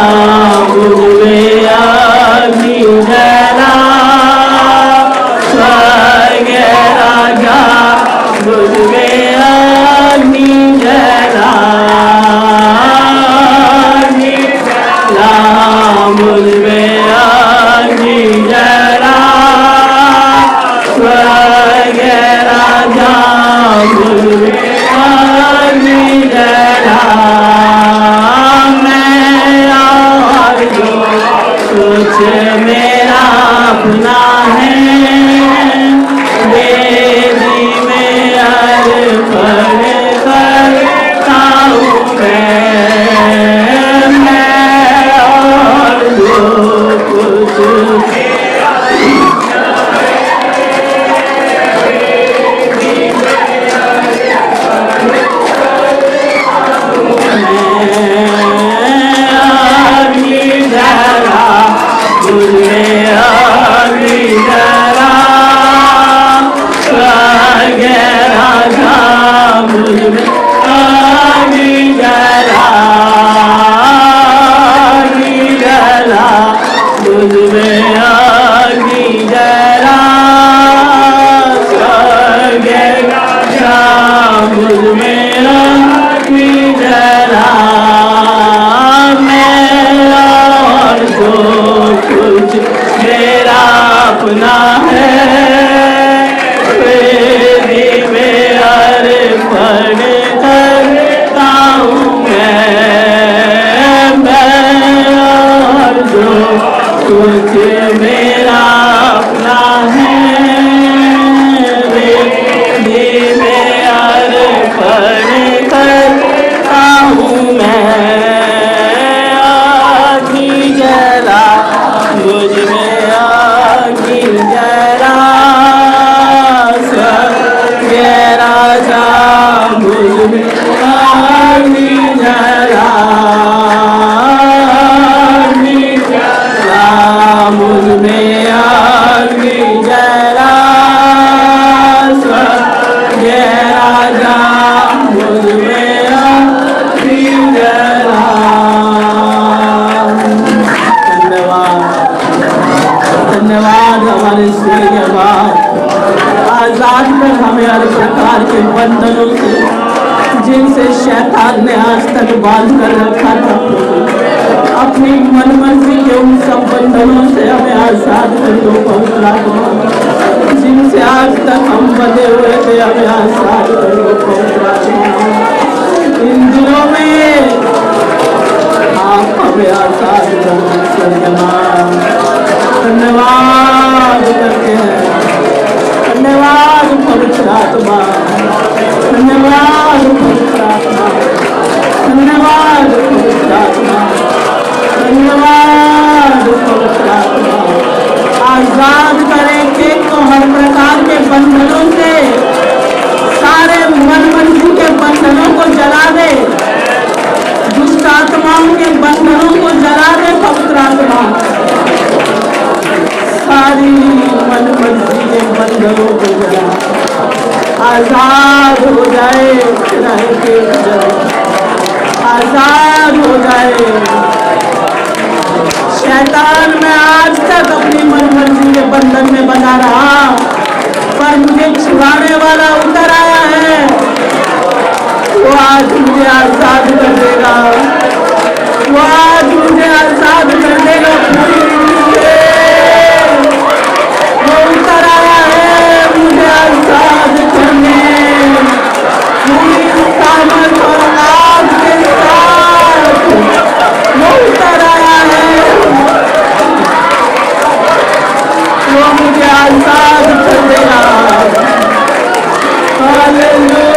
मुझमें अग्नि जला स्वर्ग राजा मुझमें अग्नि जला मुझमें अग्नि जला स्वर्ग राजा मुझमें अग्नि जला मैं और जो कुछ मेरा अपना है वेदी में अर्पण करता हूँ मैं और जो कुछ अग्नि जला मुझमें अग्नि जला स्वर्ग राजा मुझमें अग्नि जला मुझमें अग्नि जला स्वर्ग राजा मुझमें अग्नि जला मैं और जो कुछ मेरा अपना है वेदी में अर्पण करता हूँ मैं और जो कुछ मेरा अपना है वेदी में अर्पण करता हूँ मैं अग्नि जला मुझमें अग्नि जला स्वर्ग राजा मुझमें अग्नि जला मुझमें अग्नि जला स्वर्ग राजा मुझमें अग्नि जला धन्यवाद धन्यवाद हमारे स्वर्गीय बाप आजाद कर हमें हर प्रकार के बंधनों से जिनसे शैतान ने आज तक बांध कर रखा था अपनी मनमर्जी के उन सब बंधनों से हमें आजाद कर दो पवित्र आत्मा जिनसे आज तक हम बंधे हुए थे हमें आजाद कर दो पवित्र आत्मा इन दिनों में आप हमें आजाद कर दो धन्यवाद करते हैं धन्यवाद पवित्र आत्मा धन्यवाद पवित्र आत्मा धन्यवाद पवित्र आत्मा धन्यवाद पवित्र आत्मा आजाद करेंगे तो हर प्रकार के बंधनों से सारे मन मर्जी के बंधनों को जला दे आत्मा सारी मन मर्जी के बंधनों को जला आजाद हो जाए, रह के आजाद हो जाए। शैतान मैं आज तक अपनी मन मर्जी के बंधन में बना रहा, पर मुझे छुड़ाने वाला उतर आया है, वो आज मुझे आजाद कर देगा, वो आज मुझे आजाद कर देगा पूरी रीति से। वो उतर आया है मुझे आजाद करने, पूरी सामर्थ और आग के साथ वो उतर आया है, वो मुझे आजाद कर देगा। हालेलुया।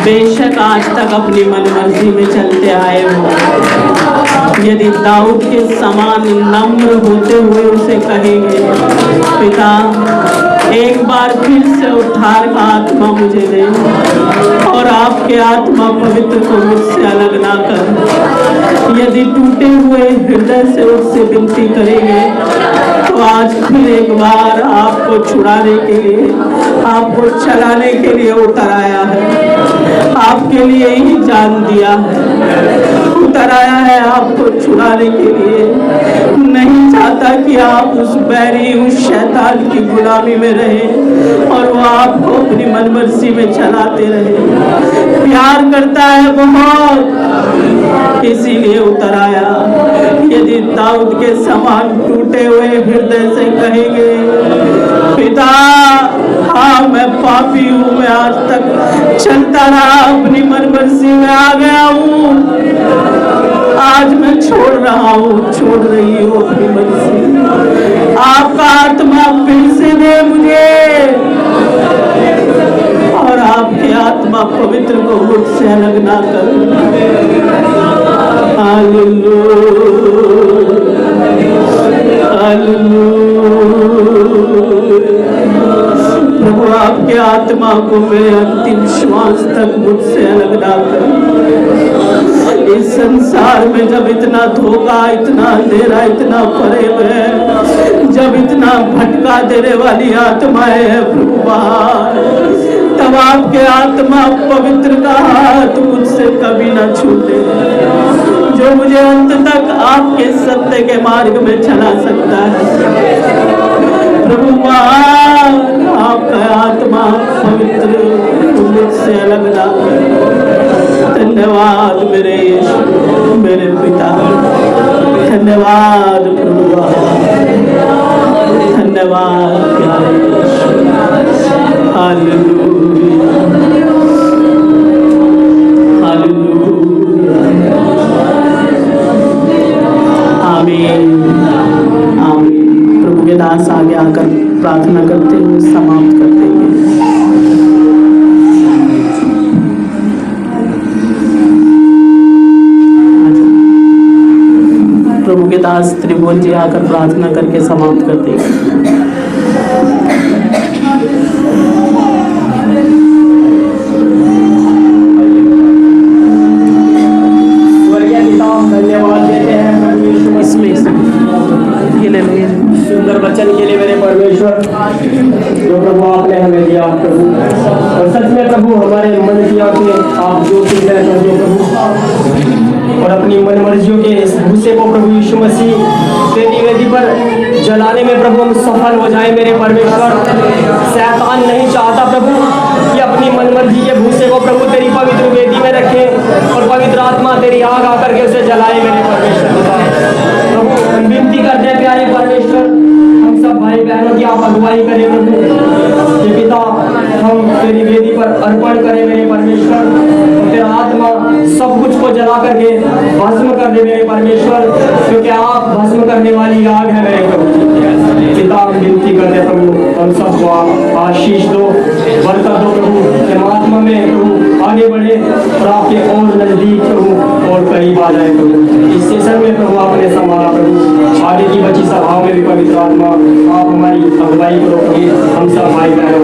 बेशक आज तक अपनी मन मर्जी में चलते आए हो, यदि दाऊद के समान नम्र होते हुए उसे कहेंगे, पिता एक बार फिर से उद्धार का आत्मा मुझे दे और आपके आत्मा पवित्र को मुझसे अलग ना कर, यदि टूटे हुए हृदय से उससे विनती करेंगे तो आज फिर एक बार आपको छुड़ाने के लिए, आपको चलाने के लिए उतर आया है, आपके लिए ही जान दिया है, उतर आया है आपको छुड़ाने के लिए। नहीं चाहता कि आप उस बैरी, उस शैतान की गुलामी में रहे और वो आपको अपनी मनमर्जी में चलाते रहे। प्यार करता है बहुत, इसीलिए उतर आया। यदि दाऊद के समान टूटे हुए हृदय से कहेंगे, पिता हाँ मैं पापी हूँ, मैं आज तक चलता रहा अपनी मनमर्जी में आ गया हूँ, आज मैं छोड़ रहा हूँ, छोड़ रही हूँ अपनी मर्जी, आपका आत्मा फिर से दे मुझे और आपकी आत्मा पवित्र को मुझसे अलग ना कर। हालेलुया, प्रभु आपके आत्मा को मेरे अंतिम श्वास तक मुझसे अलग ना कर। इस संसार में जब इतना धोखा, इतना अंधेरा, इतना फरेब है, जब इतना भटका देने वाली आत्माएं है प्रभु बाहर, तब आपके आत्मा पवित्र का हाथ मुझसे कभी ना छूटे, जो मुझे अंत तक आपके सत्य के मार्ग में चला सकता है। प्रभु मान आपका आत्मा पवित्र मुझसे अलग ना करे। धन्यवाद मेरे यीशु, मेरे पिता, धन्यवाद प्रभु, धन्यवाद प्यारे यीशु। हालेलुया, हालेलुया, आमीन, आमीन। प्रभु के दास आगे आकर प्रार्थना करते हुए समाप्त करते हैं। प्रभु के दास त्रिभुवन जी आकर प्रार्थना करके समाप्त करते हैं। धन्यवाद देते हैं परमेश्वर, इसमें ये ले लो, सुंदर वचन के लिए मेरे परमेश्वर जो प्रभु आपने हमें दिया प्रभु। और सच में प्रभु हमारे मन की आंखें आप जो चीज है प्रभु, और अपनी मन मर्जियों के इस भूसे को प्रभु यीशु मसीह तेरी वेदी पर जलाने में प्रभु हम सफल हो जाए मेरे परमेश्वर। शैतान नहीं चाहता प्रभु कि अपनी मन मर्जी के भूसे को प्रभु तेरी पवित्र वेदी में रखे और पवित्र आत्मा तेरी आग आकर के उसे जलाए मेरे परमेश्वर। प्रभु हम विनती करते हैं प्यारे परमेश्वर, हम सब भाई बहनों की आप अगुवाई करें प्रभु। ये पिता हम तेरी वेदी पर अर्पण करें मेरे परमेश्वर, तेरा आत्मा सब कुछ को जला करके भस्म कर दे मेरे परमेश्वर, क्योंकि आप भस्म करने वाली आग है मेरे प्रभु। पिता हम विनती करते प्रभु, हम सबको आप आशीष दो, बरकत दो प्रभु, आत्मा में प्रभु आगे बढ़े और आपके और नजदीक प्रभु और करीब आ जाए प्रभु। इस सेशन में प्रभु आपने संभाला प्रभु, आगे की बची सभाओं में भी पवित्र आत्मा आप हमारी अगुवाई करो प्रभु। हम सब भाई बहनों